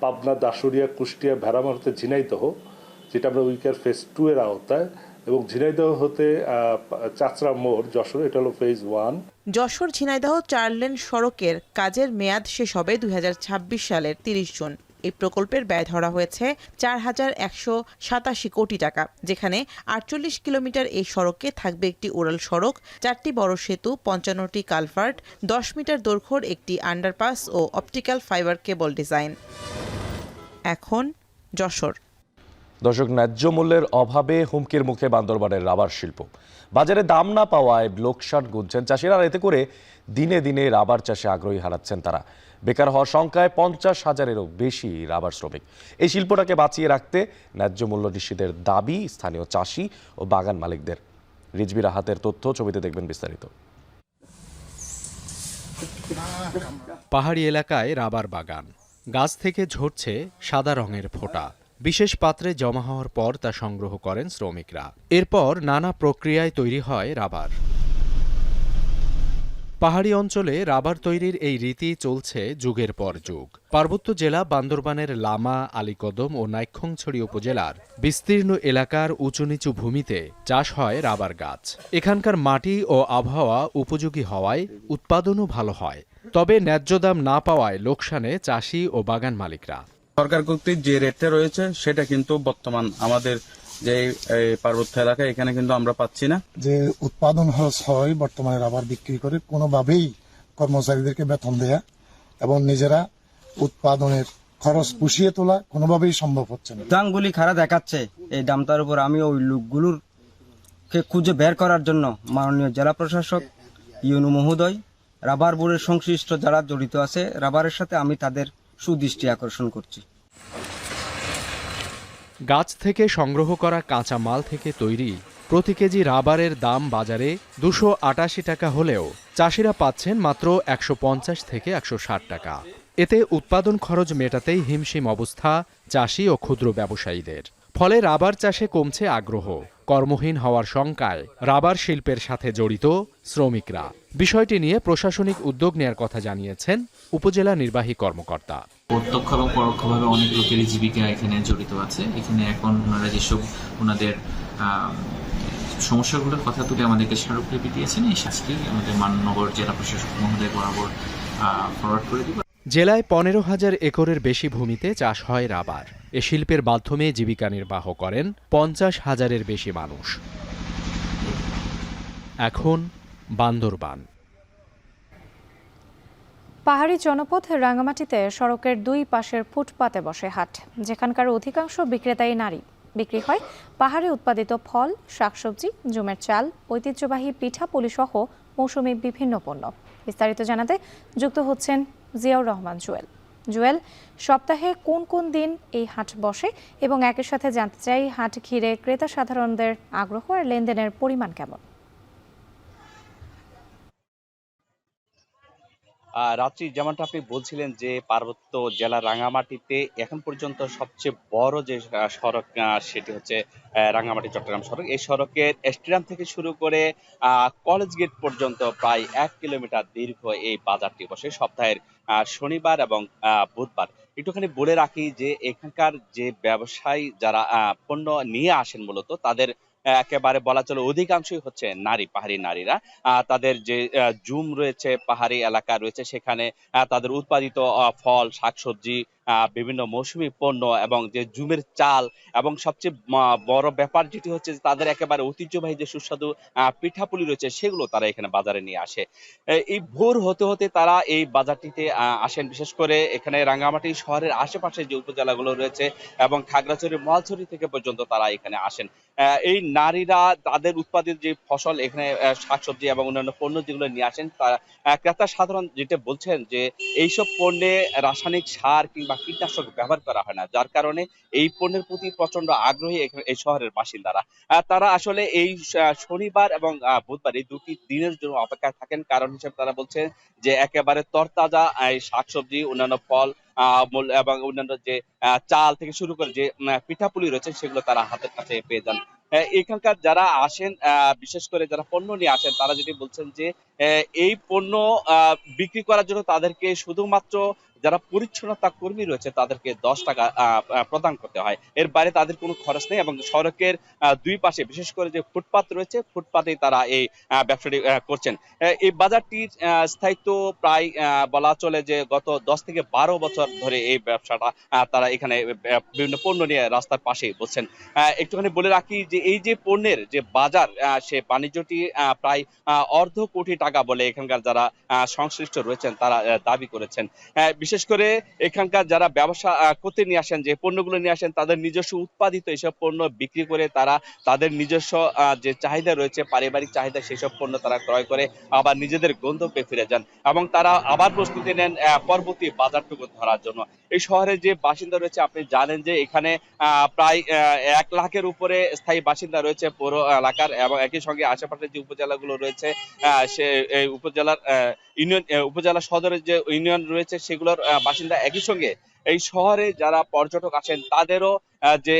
Speaker 4: পাবনা, দাসুরিয়া, কুষ্টিয়া, ভেড়ামার হতে ঝিনাইদহ, যেটা আমরা উইকেয়ার ফেজ 2 এর আওতায়, এবং ঝিনাইদহ হতে চাচড়া মোড় যশোর, এটা হলো ফেজ 1।
Speaker 8: যশোর ঝিনাইদহ 4 লেন সড়কের কাজের মেয়াদ শেষ হবে 2026 সালের 30 জুন। এই প্রকল্পের ব্যয় ধরা হয়েছে 4,187 কোটি টাকা, যেখানে 48 কিলোমিটার এই সড়কে থাকবে একটি উড়াল সড়ক, 4টি বড় সেতু, 55টি কালভার্ট, 10 মিটার দৈর্ঘ্যের একটি আন্ডারপাস ও অপটিক্যাল ফাইবার কেবল ডিজাইন। এখন যশোর।
Speaker 1: দর্শক, ন্যায্য মূল্যের অভাবে হুমকির মুখে বান্দরবানের রাবার শিল্প। বাজারে দাম না পাওয়ায় লোকসান গুনছেন চাষিরা, আর এতে করে দিনে দিনে রাবার চাষে আগ্রহী হারাচ্ছেন তারা। বেকার হওয়ার সংখ্যায় 50,000-এরও বেশি রাবার শ্রমিক। এই শিল্পটাকে বাঁচিয়ে রাখতে ন্যায্য মূল্য নিশ্চিতের দাবি স্থানীয় চাষি ও বাগান মালিকদের। রিজবি রাহাতের তথ্য, ছবিতে দেখবেন বিস্তারিত।
Speaker 10: পাহাড়ি এলাকায় রাবার বাগান, গাছ থেকে ঝরছে সাদা রঙের ফোঁটা। বিশেষ পাত্রে জমা হওয়ার পর তা সংগ্রহ করেন শ্রমিকরা। এরপর নানা প্রক্রিয়ায় তৈরি হয় রাবার। পাহাড়ি অঞ্চলে রাবার তৈরির এই রীতি চলছে যুগের পর যুগ। পার্বত্য জেলা বান্দরবানের লামা, আলীকদম ও নাইক্ষ্যংছড়ি উপজেলার বিস্তীর্ণ এলাকার উঁচু নিচু ভূমিতে চাষ হয় রাবার গাছ। এখানকার মাটি ও আবহাওয়া উপযোগী হওয়ায় উৎপাদনও ভালো হয়। তবে ন্যায্য দাম না পাওয়ায় লোকসানে চাষি ও বাগান মালিকরা।
Speaker 13: সরকার কর্তৃক যে রেটটা রয়েছে সেটা কিন্তু বর্তমান আমাদের যে পার্বত্য এলাকা এখানে কিন্তু আমরা পাচ্ছি না।
Speaker 14: যে উৎপাদন হয় বর্তমানে রাবার বিক্রি করে কোনোভাবেই কর্মচারীদেরকে বেতন দেয়া এবং নিজেরা উৎপাদনের খরচ পুষিয়ে তোলা কোনোভাবেই সম্ভব হচ্ছে না।
Speaker 16: দামগুলি খারাপ দেখাচ্ছে। এই দামটার উপর আমি ওই লোকগুলোর খুঁজে বের করার জন্য মাননীয় জেলা প্রশাসক, ইউনু মহোদয়, রাবার বোর্ডের সংশ্লিষ্ট যারা জড়িত আছে রাবারের সাথে, আমি তাদের সুদৃষ্টি আকর্ষণ করছি।
Speaker 10: গাছ থেকে সংগ্রহ করা কাঁচা মাল থেকে তৈরি প্রতি কেজি রাবারের দাম বাজারে 288 টাকা হলেও চাষিরা পাচ্ছেন মাত্র 150 থেকে 160 টাকা। এতে উৎপাদন খরচ মেটাতেই হিমশিম অবস্থা চাষি ও ক্ষুদ্র ব্যবসায়ীদের। ফলে রাবার চাষে কমছে আগ্রহ। কর্মহীন হওয়ার শঙ্কায় রাবার শিল্পের সাথে জড়িত শ্রমিকরা। বিষয়টি নিয়ে প্রশাসনিক উদ্যোগ নেয়ার কথা জানিয়েছেন উপজেলা নির্বাহী কর্মকর্তা।
Speaker 17: প্রত্যক্ষ এবং পরোক্ষভাবে অনেক লোকেরই জীবিকা এখানে জড়িত আছে। এখানে এখন ওনারা যেসব ওনাদের সমস্যাগুলোর কথা তুলে আমাদেরকে স্মারকলিপি দিয়েছেন, এই শাস্তি আমাদের মাননগর জেলা প্রশাসক মহোদয় বরাবর ফরওয়ার্ড করে দিব।
Speaker 10: জেলায় 15,000 একরের বেশি ভূমিতে চাষ হয় রাবার। এ শিল্পের মাধ্যমে জীবিকা নির্বাহ করেন 50,000-এর বেশি মানুষ। এখন বান্দরবান।
Speaker 3: পাহাড়ি জনপথ রাঙামাটিতে সড়কের দুই পাশের ফুটপাতে বসে হাট, যেখানকার অধিকাংশ বিক্রেতাই নারী। বিক্রি হয় পাহাড়ে উৎপাদিত ফল, শাকসবজি, জুমের চাল, ঐতিহ্যবাহী পিঠাপুলি সহ মৌসুমী বিভিন্ন পণ্য। বিস্তারিত জানাতে যুক্ত হচ্ছেন জিয়াউর রহমান জুয়েল। জুয়েল, সপ্তাহে কোন কোন দিন এই হাট বসে এবং একই সাথে জানতে চাই হাট ঘিরে ক্রেতা সাধারণদের আগ্রহ আর লেনদেনের পরিমাণ কেমন?
Speaker 15: রাত্রি যেমনটা আপনি বলছিলেন যে পার্বত্য জেলা রাঙামাটিতে এখন পর্যন্ত সবচেয়ে বড় যে সড়ক সেটি হচ্ছে রাঙামাটি চট্টগ্রাম সড়ক। এই সড়কের স্টেডিয়াম থেকে শুরু করে কলেজ গেট পর্যন্ত প্রায় 1 কিলোমিটার দীর্ঘ এই বাজারটি বসে সপ্তাহের শনিবার এবং বুধবার। একটুখানি বলে রাখি যে এখানকার যে ব্যবসায়ী যারা পণ্য নিয়ে আসেন মূলত তাদের একেবারে বলা চলে অধিকাংশই হচ্ছে নারী, পাহাড়ি নারীরা। তাদের যে জুম রয়েছে, পাহাড়ি এলাকা রয়েছে, সেখানে তাদের উৎপাদিত ফল, শাকসবজি, বিভিন্ন মৌসুমী পণ্য এবং যে জুমের চাল এবং সবচেয়ে বড় ব্যাপার যেটি হচ্ছে যে তাদের একেবারে ঐতিহ্যবাহী যে সুস্বাদু পিঠাপুলি রয়েছে সেগুলো তারা এখানে বাজারে নিয়ে আসে। এই ভোর হতে হতে তারা এই বাজারটিতে আসেন। বিশেষ করে এখানে রাঙ্গামাটি শহরের আশেপাশে যে উপজেলাগুলো রয়েছে এবং খাগড়াছড়ি, মহালছড়ি থেকে পর্যন্ত তারা এখানে আসেন। এই নারীরা তাদের উৎপাদিত যে ফসল এখানে শাকসবজি এবং অন্যান্য পণ্য যেগুলো নিয়ে আসেন, তারা ক্রেতা সাধারণ যেটা বলছেন যে এইসব পণ্যে রাসায়নিক সার কিংবা কীটনাশক ব্যবহার করা হয় না, যার কারণে এই পণ্যের প্রতি প্রচন্ড আগ্রহী এই শহরের বাসিন্দারা। তারা আসলে এই শনিবার এবং বুধবার এই দুটি দিনের জন্য অপেক্ষায় থাকেন। কারণ হিসেবে তারা বলছেন যে একেবারে তরতাজা এই শাকসবজি, অন্যান্য ফল এবং অন্যান্য যে চাল থেকে শুরু করে যে পিঠাপুলি রয়েছে সেগুলো তারা হাতের কাছে পেয়ে যান। এখানকার যারা আসেন, বিশেষ করে যারা পণ্য নিয়ে আসেন, তারা যেটি বলছেন যে এই পণ্য বিক্রি করার জন্য তাদেরকে শুধুমাত্র যারা পরিচ্ছন্নতা কর্মী রয়েছে তাদেরকে 10 টাকা প্রদান করতে হয়। এর বাইরে তাদের কোনো খরচ নেই এবং সড়কের দুই পাশে বিশেষ করে যে ফুটপাত রয়েছে, ফুটপাতেই তারা এই ব্যবসাটি করছেন। এই বাজারটির স্থায়িত্ব প্রায় বলা চলে যে গত 10 থেকে 12 বছর ধরে এই ব্যবসাটা তারা এখানে বিভিন্ন পণ্য নিয়ে রাস্তার পাশেই বসছেন। একটুখানি বলে রাখি যে এই যে পণ্যের যে বাজার, সে বাণিজ্যটি প্রায় অর্ধ কোটি টাকা বলে এখানকার যারা সংশ্লিষ্ট রয়েছেন তারা দাবি করেছেন। বিশেষ করে এখানকার যারা ব্যবসা করতে নিয়ে আসেন, যে পণ্যগুলো নিয়ে আসেন, তাদের নিজস্ব উৎপাদিত এসব পণ্য বিক্রি করে তারা তাদের নিজস্ব যে চাহিদা রয়েছে, পারিবারিক চাহিদা, সেসব পণ্য তারা ক্রয় করে আবার নিজেদের গন্তব্যে ফিরে যান এবং তারা আবার প্রস্তুতি নেন পরবর্তী বাজারটুকু ধরার জন্য। এই শহরের যে বাসিন্দা রয়েছে, আপনি জানেন যে এখানে প্রায় 1 লাখের উপরে স্থায়ী বাসিন্দা রয়েছে পৌর এলাকার এবং একই সঙ্গে আশেপাশের যে উপজেলাগুলো রয়েছে, সে এই উপজেলার উপজেলা সদরের যে ইউনিয়ন রয়েছে সেগুলোর বাসিন্দা। একই সঙ্গে এই শহরে যারা পর্যটক আসেন তাদেরও যে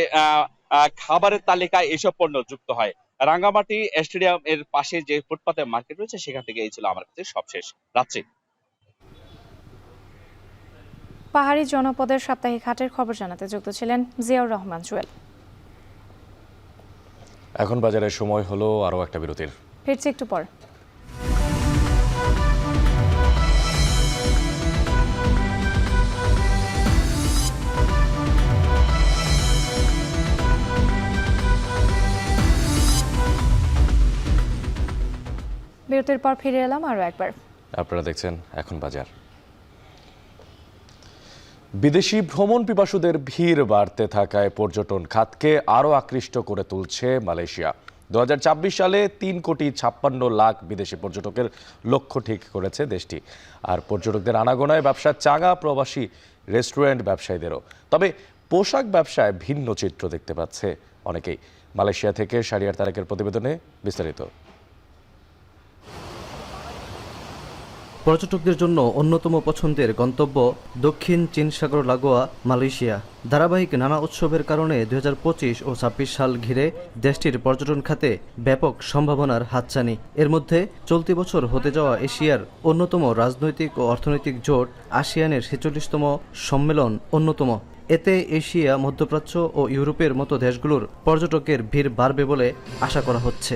Speaker 15: খাবারের তালিকায় এইসব পণ্য যুক্ত হয়। রাঙ্গামাটি স্টেডিয়াম এর পাশে যে ফুটপাতের মার্কেট রয়েছে সেখান থেকে এই ছিল আমার কাছে সবশেষ। রাত্রি।
Speaker 3: পাহাড়ি জনপদের সাপ্তাহিক হাটের খবর জানাতে যুক্ত ছিলেন জিয়াউর রহমান জুয়েল।
Speaker 1: এখন বাজারের সময় হলো আরো একটা বিরতির।
Speaker 3: ফিরছি একটু পর। বিরতির পর ফিরে এলাম আরো একবার।
Speaker 1: আপনারা দেখছেন এখন বাজার। বিদেশি ভ্রমণ পিপাসুদের ভিড় বাড়তে থাকায় পর্যটন খাতকে আরও আকৃষ্ট করে তুলছে মালয়েশিয়া। 2024 সালে 3,56,00,000 বিদেশি পর্যটকের লক্ষ্য ঠিক করেছে দেশটি। আর পর্যটকদের আনাগোনায় ব্যবসা চাঙা প্রবাসী রেস্টুরেন্ট ব্যবসায়ীদেরও। তবে পোশাক ব্যবসায় ভিন্ন চিত্র দেখতে পাচ্ছে অনেকেই। মালয়েশিয়া থেকে শারিয়ার তারেকের প্রতিবেদনে বিস্তারিত।
Speaker 18: পর্যটকদের জন্য অন্যতম পছন্দের গন্তব্য দক্ষিণ চীন সাগর লাগোয়া মালয়েশিয়া। ধারাবাহিক নানা উৎসবের কারণে 2025 ও 26 সাল ঘিরে দেশটির পর্যটন খাতে ব্যাপক সম্ভাবনার হাতছানি। এর মধ্যে চলতি বছর হতে যাওয়া এশিয়ার অন্যতম রাজনৈতিক ও অর্থনৈতিক জোট আসিয়ানের 46তম সম্মেলন অন্যতম। এতে এশিয়া, মধ্যপ্রাচ্য ও ইউরোপের মতো দেশগুলোর পর্যটকের ভিড় বাড়বে বলে আশা করা হচ্ছে।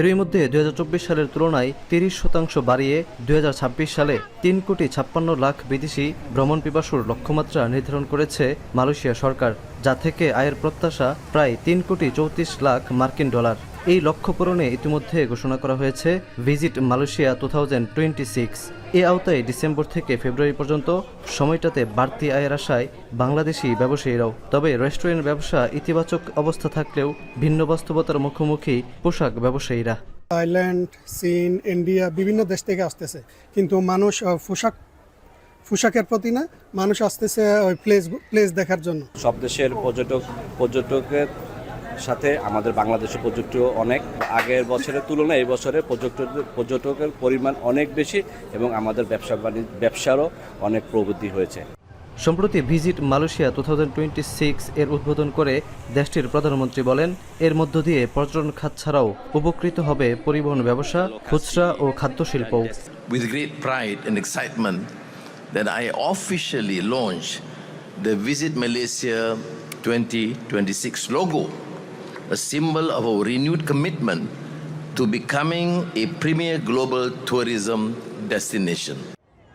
Speaker 18: এরই মধ্যে 2024 সালের তুলনায় 30% বাড়িয়ে 2026 সালে 3,56,00,000 বিদেশি ভ্রমণ পিপাসুর লক্ষ্যমাত্রা নির্ধারণ করেছে মালয়েশিয়া সরকার, যা থেকে আয়ের প্রত্যাশা প্রায় 3,34,00,000 মার্কিন ডলার। এই লক্ষ্য পূরণে ইতিমধ্যে ঘোষণা করা হয়েছে ভিজিট মালয়েশিয়া 2026। এ আওতায় ডিসেম্বর থেকে ফেব্রুয়ারি পর্যন্ত সময়টাতে বাড়তি আয়ের আশায় বাংলাদেশি ব্যবসায়ীরাও। তবে রেস্টুরেন্ট ব্যবসা ইতিবাচক অবস্থা থাকলেও ভিন্ন বাস্তবতার মুখোমুখি পোশাক ব্যবসায়ীরা।
Speaker 19: থাইল্যান্ড, চীন, ইন্ডিয়া বিভিন্ন দেশ থেকে আসতেছে, কিন্তু মানুষ পোশাকের প্রতি না, মানুষ আসতেছে ওই প্লেস দেখার জন্য।
Speaker 20: সব দেশের পর্যটকের
Speaker 2: সাথে আমাদের বাংলাদেশের পর্যটক অনেক আগের বছরের তুলনায় এই বছরে পর্যটকের পরিমাণ অনেক বেশি এবং আমাদের ব্যবসারও অনেক প্রবৃদ্ধি হয়েছে।
Speaker 18: সম্প্রতি ভিজিট মালয়েশিয়া 2026 এর উদ্বোধন করে দেশটির প্রধানমন্ত্রী বলেন, এর মধ্য দিয়ে পর্যটন খাত ছাড়াও উপকৃত হবে পরিবহন ব্যবসা, খুচরা ও খাদ্য শিল্প।
Speaker 20: With great pride and excitement that I officially launch the Visit Malaysia 2026 logo, a symbol of our renewed commitment to becoming a premier global tourism destination.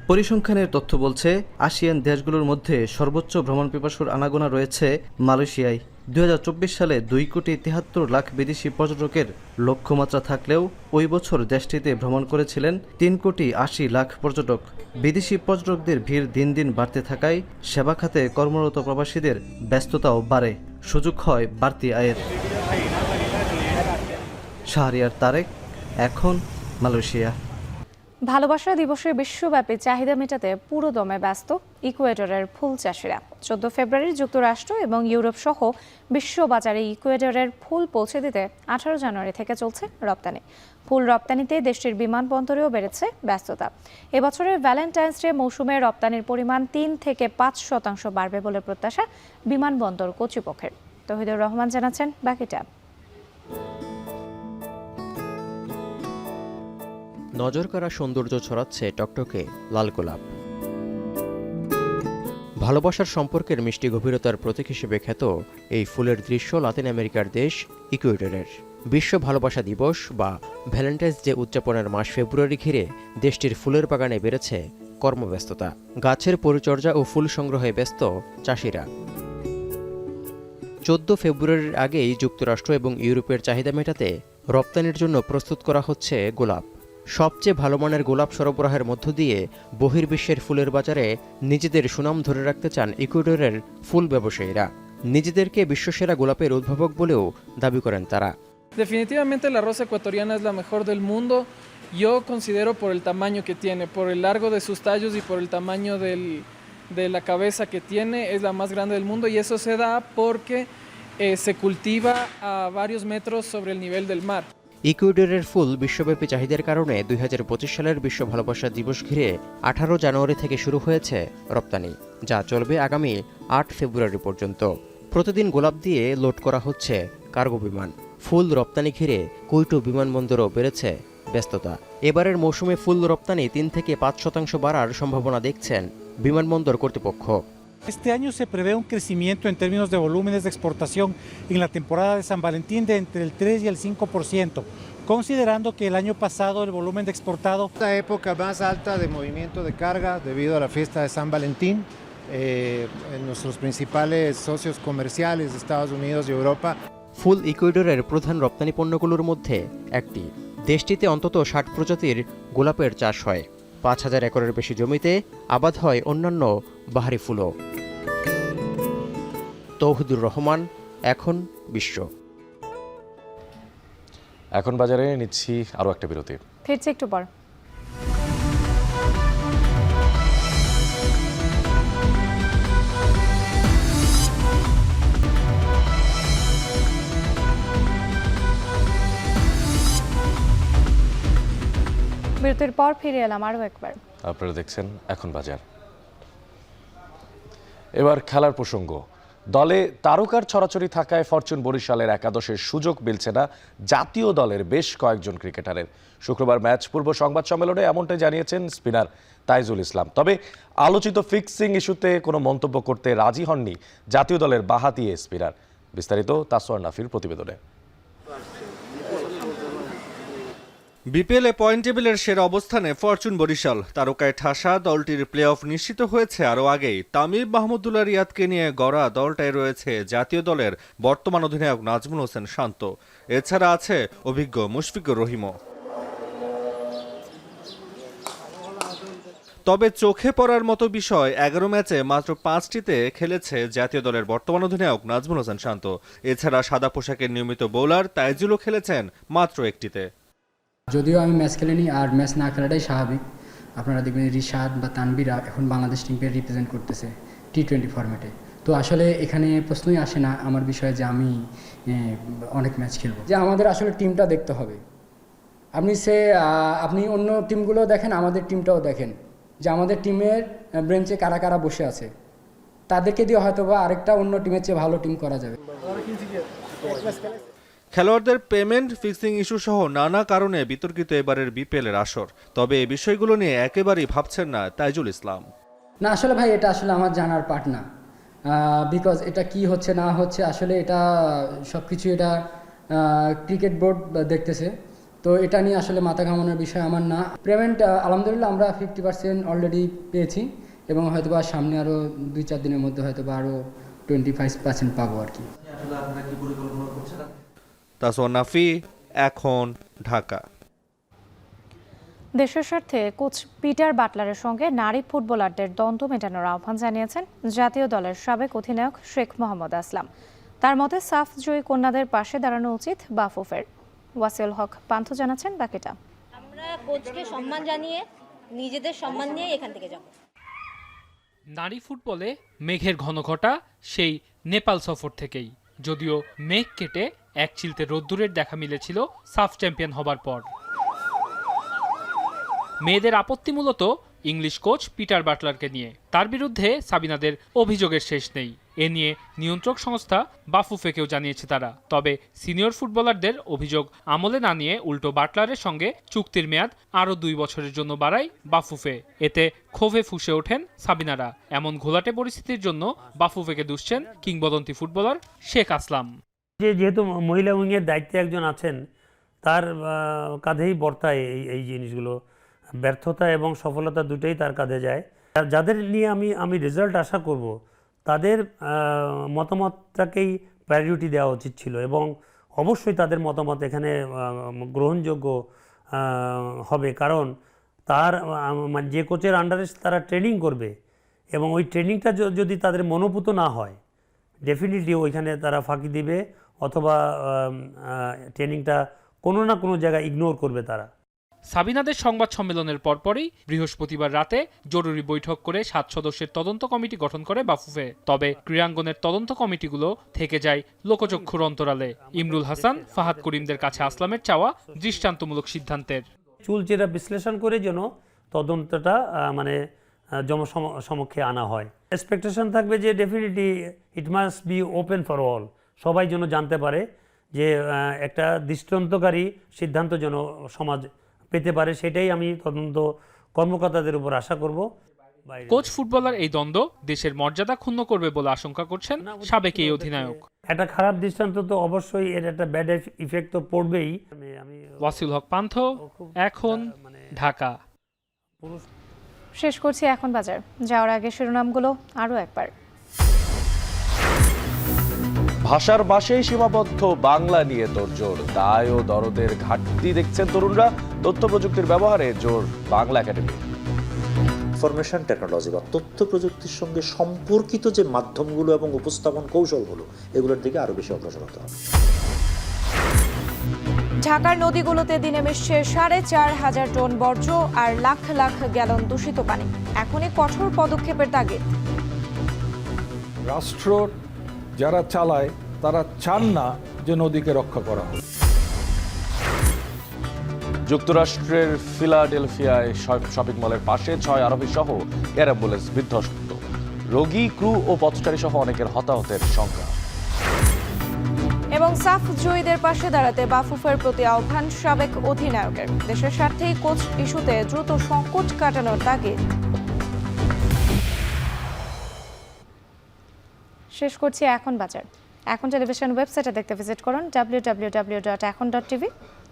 Speaker 18: পরিসংখ্যানের তথ্য বলছে, আসিয়ান দেশগুলোর মধ্যে সর্বোচ্চ ভ্রমণ পিপাসুর আনাগোনা রয়েছে মালয়েশিয়ায়। 2024 সালে 2,73,00,000 বিদেশি পর্যটকের লক্ষ্যমাত্রা থাকলেও ওই বছর দেশটিতে ভ্রমণ করেছিলেন 3,80,00,000 পর্যটক। বিদেশি পর্যটকদের ভিড় দিন দিন বাড়তে থাকায় সেবা খাতে কর্মরত প্রবাসীদের ব্যস্ততাও বাড়ে, সুযোগ হয় বাড়তি আয়ের। শাহরিয়ার তারেক, এখন মালয়েশিয়া।
Speaker 3: ভালোবাসা দিবসের বিশ্বব্যাপী চাহিদা মেটাতে পুরোদমে ব্যস্ত ইকুয়েডরের ফুল চাষিরা। 14 ফেব্রুয়ারি যুক্তরাষ্ট্র এবং ইউরোপ সহ বিশ্ববাজারে ইকুয়েডরের ফুল পৌঁছে দিতে 18 জানুয়ারি থেকে চলছে রপ্তানি। ফুল রপ্তানিতে দেশটির বিমানবন্দরেও বেড়েছে ব্যস্ততা। এবছরের ভ্যালেন্টাইন্স ডে মৌসুমে রপ্তানির পরিমাণ 3 থেকে 5% বাড়বে বলে প্রত্যাশা বিমানবন্দর কর্তৃপক্ষের। তৌহিদুর রহমান জানাচ্ছেন বাকিটা।
Speaker 21: নজরকাড়া সৌন্দর্য ছড়াচ্ছে টকটকে লাল গোলাপ। ভালোবাসার সম্পর্কের মিষ্টি গভীরতার প্রতীক হিসেবে খ্যাত এই ফুলের দৃশ্য লাতিন আমেরিকার দেশ ইকুয়েডরের। বিশ্ব ভালোবাসা দিবস বা ভ্যালেন্টাইন্স ডে উদযাপনের মাস ফেব্রুয়ারি ঘিরে দেশটির ফুলের বাগানে বেড়েছে কর্মব্যস্ততা। গাছের পরিচর্যা ও ফুল সংগ্রহে ব্যস্ত চাষিরা। 14 ফেব্রুয়ারির আগেই যুক্তরাষ্ট্র এবং ইউরোপের চাহিদা মেটাতে রপ্তানির জন্য প্রস্তুত করা হচ্ছে গোলাপ। সবচেয়ে ভালো মানের গোলাপ সরবরাহের মধ্য দিয়ে বহির্বিশ্বের ফুলের বাজারে নিজেদের সুনাম ধরে রাখতে চান ইকুয়েডরের ফুল ব্যবসায়ীরা। নিজেদেরকে বিশ্বসেরা গোলাপের উদ্ভাবক বলেও দাবি করেন তারা।
Speaker 22: Definitivamente la rosa ecuatoriana es la mejor del mundo. Yo considero por el tamaño que tiene, por el largo de sus tallos y por el tamaño de la cabeza que tiene, es la más grande del mundo y eso se da porque se cultiva a varios metros sobre el nivel del mar.
Speaker 21: ইকুয়েডরের ফুল বিশ্বব্যাপী চাহিদার কারণে 2025 সালের বিশ্ব ভালোবাসা দিবস ঘিরে 18 জানুয়ারি থেকে শুরু হয়েছে রপ্তানি, যা চলবে আগামী 8 ফেব্রুয়ারি পর্যন্ত। প্রতিদিন গোলাপ দিয়ে লোড করা হচ্ছে কার্গো বিমান। ফুল রপ্তানি ঘিরে কুইটো বিমানবন্দরও বেড়েছে ব্যস্ততা। এবারের মৌসুমে ফুল রপ্তানি 3 থেকে 5% বাড়ার সম্ভাবনা দেখছেন বিমানবন্দর কর্তৃপক্ষ।
Speaker 24: Este año se prevé un crecimiento en términos de volúmenes de exportación en la temporada de San Valentín de entre el 3 y el 5%, considerando que el año pasado el volumen de exportado...
Speaker 25: La época más alta de movimiento de carga debido a la fiesta de San Valentín en nuestros principales socios comerciales de Estados Unidos y Europa.
Speaker 21: ফুল ইকুয়েডরের প্রধান রপ্তানি পণ্যগুলোর মধ্যে একটি। দেশটিতে অন্তত 60 প্রজাতির গোলাপের চাষ হয়। 5,000 একরের বেশি জমিতে আবাদ হয় অন্যান্য বাহারি ফুলও। তৌহিদুর রহমান, এখন বিশ্ব।
Speaker 1: এখন বাজারে নিচ্ছি আরো একটা বিরতি,
Speaker 3: ফিরছি একটু পর। বিরতির পর ফিরে এলাম আরও একবার।
Speaker 1: আপনারা দেখছেন এখন বাজার। এবার খেলার প্রসঙ্গ। দলে তারকার ছড়াছড়ি থাকায় ফরচুন বরিশালের একাদশের সুযোগ মিলছে না জাতীয় দলের বেশ কয়েকজন ক্রিকেটারের। শুক্রবার ম্যাচ পূর্ব সংবাদ সম্মেলনে এমনটাই জানিয়েছেন স্পিনার তাইজুল ইসলাম। তবে আলোচিত ফিক্সিং ইস্যুতে কোনো মন্তব্য করতে রাজি হননি জাতীয় দলের বাঁহাতি স্পিনার। বিস্তারিত তাসওয়ার নাফির প্রতিবেদনে।
Speaker 27: বিপিএলে পয়েন্ট টেবিলের সেরা অবস্থানে ফরচুন বরিশাল। তারকায় ঠাসা দলটির প্লে অফ নিশ্চিত হয়েছে আরও আগেই। তামিম মাহমুদুল্লাহ রিয়াদকে নিয়ে গড়া দলটায় রয়েছে জাতীয় দলের বর্তমান অধিনায়ক নাজমুল হোসেন শান্ত। এছাড়া আছে অভিজ্ঞ মুশফিকুর রহিমও। তবে চোখে পড়ার মতো বিষয় 11 ম্যাচে মাত্র 5টিতে খেলেছে জাতীয় দলের বর্তমান অধিনায়ক নাজমুল হোসেন শান্ত। এছাড়া সাদা পোশাকের নিয়মিত বোলার তাইজুলও খেলেছেন মাত্র 1টিতে।
Speaker 28: যদিও আমি ম্যাচ খেলিনি, আর ম্যাচ না খেলাটাই স্বাভাবিক। আপনারা দেখবেন রিশাদ বা তানবিরা এখন বাংলাদেশ টিমকে রিপ্রেজেন্ট করতেছে T20 ফরম্যাটে। তো আসলে এখানে প্রশ্নই আসে না আমার বিষয়ে যে আমি অনেক ম্যাচ খেলবো, যে আমাদের আসলে টিমটা দেখতে হবে। আপনি অন্য টিমগুলো দেখেন, আমাদের টিমটাও দেখেন, যে আমাদের টিমের বেঞ্চে কারা কারা বসে আছে, তাদেরকে দিয়ে হয়তো বা আরেকটা অন্য টিমের চেয়ে ভালো টিম করা যাবে।
Speaker 27: খেলোয়াড়দের পেমেন্ট, ফিক্সিং ইস্যু সহ নানা কারণে বিতর্কিত এবারের বিপিএলের আসর। তবে এই বিষয়গুলো নিয়ে একেবারেই ভাবছেন না তাইজুল ইসলাম।
Speaker 28: না আসলে ভাই, এটা আসলে আমার জানার পার্ট না, বিকজ এটা কি হচ্ছে না হচ্ছে আসলে এটা সব কিছু এটা ক্রিকেট বোর্ড দেখতেছে, তো এটা নিয়ে আসলে মাথা ঘামানোর বিষয় আমার না। পেমেন্ট আলহামদুলিল্লাহ আমরা 50% অলরেডি পেয়েছি এবং হয়তো বা সামনে আরও 2-4 দিনের মধ্যে হয়তো বা আরও 25% পাবো আর কি।
Speaker 27: তাসওয়ান নাফি, এখন, ঢাকা।
Speaker 3: দেশের স্বার্থে কোচ পিটার বাটলারের সঙ্গে নারী ফুটবলারদের দ্বন্দ্ব মেটানোর আহ্বান জানিয়েছেন জাতীয় দলের সাবেক অধিনায়ক শেখ মোহাম্মদ আসলাম। তার মতে সাফ জয়ী কন্যাদের পাশে দাঁড়ানো উচিত বাফুফের। ওয়াসিউল হক পান্থ জানাচ্ছেন বাকিটা।
Speaker 5: আমরা কোচকে সম্মান জানিয়ে নিজেদের সম্মান নিয়ে এখান থেকে যাব।
Speaker 6: নারী ফুটবলে মেঘের ঘনঘটা সেই নেপাল সফর থেকেই, যদিও মেঘ কেটে এক চিলতে রোদ্দুরের দেখা মিলেছিল সাফ চ্যাম্পিয়ন হবার পর। মেয়েদের আপত্তি মূলত ইংলিশ কোচ পিটার বাটলারকে নিয়ে। তার বিরুদ্ধে সাবিনাদের অভিযোগের শেষ নেই। এ নিয়ে নিয়ন্ত্রক সংস্থা বাফুফেকেও জানিয়েছে তারা। তবে সিনিয়র ফুটবলারদের অভিযোগ আমলে না নিয়ে উল্টো বাটলারের সঙ্গে চুক্তির মেয়াদ আরও 2 বছরের জন্য বাড়ায় বাফুফে। এতে ক্ষোভে ফুঁসে ওঠেন সাবিনারা। এমন ঘোলাটে পরিস্থিতির জন্য বাফুফেকে দুষছেন কিংবদন্তি ফুটবলার শেখ আসলাম।
Speaker 7: যেহেতু মহিলা উইংয়ের দায়িত্বে একজন আছেন, তার কাঁধেই বর্তায় এই জিনিসগুলো। ব্যর্থতা এবং সফলতা দুটোই তার কাঁধে যায়। যাদের নিয়ে আমি রেজাল্ট আশা করব, তাদের মতামতটাকেই প্রায়োরিটি দেওয়া উচিত ছিল এবং অবশ্যই তাদের মতামত এখানে গ্রহণযোগ্য হবে, কারণ তার যে কোচের আন্ডারে তারা ট্রেনিং করবে এবং ওই ট্রেনিংটা যদি তাদের মনোপুত না হয়, ডেফিনেটলি ওইখানে তারা ফাঁকি দিবে অথবা ট্রেনিংটা কোনো না কোনো জায়গায় ইগনোর করবে তারা।
Speaker 6: সাবিনাদের সংবাদ সম্মেলনের পরপরই বৃহস্পতিবার রাতে জরুরি বৈঠক করে 7 সদস্যের তদন্ত কমিটি গঠন করে বাফুফে। তবে ক্রীড়াঙ্গনের তদন্ত কমিটিগুলো থেকে যায় লোকচক্ষুর অন্তরালে। ইমরুল হাসান, ফাহাদ করিমদের কাছে আসলামের চাওয়া দৃষ্টান্তমূলক সিদ্ধান্তের।
Speaker 7: চুলচেরা বিশ্লেষণ করে যেন তদন্তটা জনসমক্ষে আনা হয়। এক্সপেকটেশন থাকবে যে definitely it must be open for all, সবাই যেন জানতে পারে যে একটা দৃষ্টান্তকারী সিদ্ধান্ত যেন সমাজ পেতে পারে, সেটাই আমি তদন্ত কর্মকর্তাদের উপর আশা করব।
Speaker 6: কোচ ফুটবলার এই দ্বন্দ্ব দেশের মর্যাদা ক্ষুণ্ণ করবে বলে আশঙ্কা করছেন সাবেক এই অধিনায়ক।
Speaker 7: একটা খারাপ দৃষ্টান্ত তো অবশ্যই এর একটা ব্যাড ইফেক্ট তো পড়বেই।
Speaker 6: ওয়াসিউল হক পান্থ, এখন, ঢাকা।
Speaker 3: শেষ করছি এখন বাজার। যাওয়ার আগে শিরোনামগুলো আরও একবার।
Speaker 1: ভাষার ভাষায় সীমাবদ্ধ বাংলা নিয়ে তোড়জোড়, দায় ও দরদের ঘাটতি দেখছেন তরুণরা, তথ্য প্রযুক্তির ব্যবহারে জোর বাংলা একাডেমি।
Speaker 9: ইনফরমেশন টেকনোলজি বা তথ্য প্রযুক্তির সঙ্গে সম্পর্কিত যে মাধ্যমগুলো এবং উপস্থাপন কৌশলগুলো, এগুলোর দিকে আরো বেশি অগ্রসর হতে হবে।
Speaker 3: ঢাকার নদীগুলোতে দিনে মিশছে 4,500 টন বর্জ্য আর লাখ লাখ গ্যালন দূষিত পানি। এখনই কঠোর পদক্ষেপের তাগিদ।
Speaker 11: রাষ্ট্র যারা চালায় তারা চান না যে নদীকে রক্ষা করা হোক।
Speaker 1: যুক্তরাষ্ট্রের ফিলাডেলফিয়ায় শপিং মলের পাশে 6 আরোহী সহ এয়ার অ্যাম্বুলেন্স বিধ্বস্ত। রোগী, ক্রু ও পথচারী সহ অনেকের হতাহতের সংখ্যা।
Speaker 3: এবং সাফ জয়ীদের পাশে দাঁড়াতে বাফুফের প্রতি আহ্বান সাবেক অধিনায়কের। দেশের স্বার্থেই কোচ ইস্যুতে দ্রুত সংকট কাটানোর তাগিদ। শেষ করছি এখন বাজার। এখন টেলিভিশন ওয়েবসাইটে দেখতে ভিজিট করুন www.ekon.tv।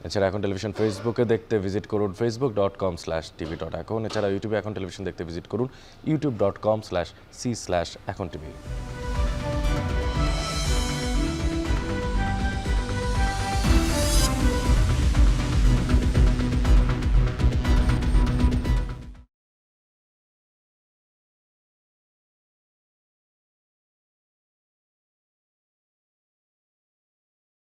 Speaker 1: এছাড়া এখন টেলিভিশন ফেসবুকে দেখতে ভিজিট করুন facebook.com/tv.ekon। এছাড়া ইউটিউবে এখন টেলিভিশন দেখতে ভিজিট করুন youtube.com/c/ekontv।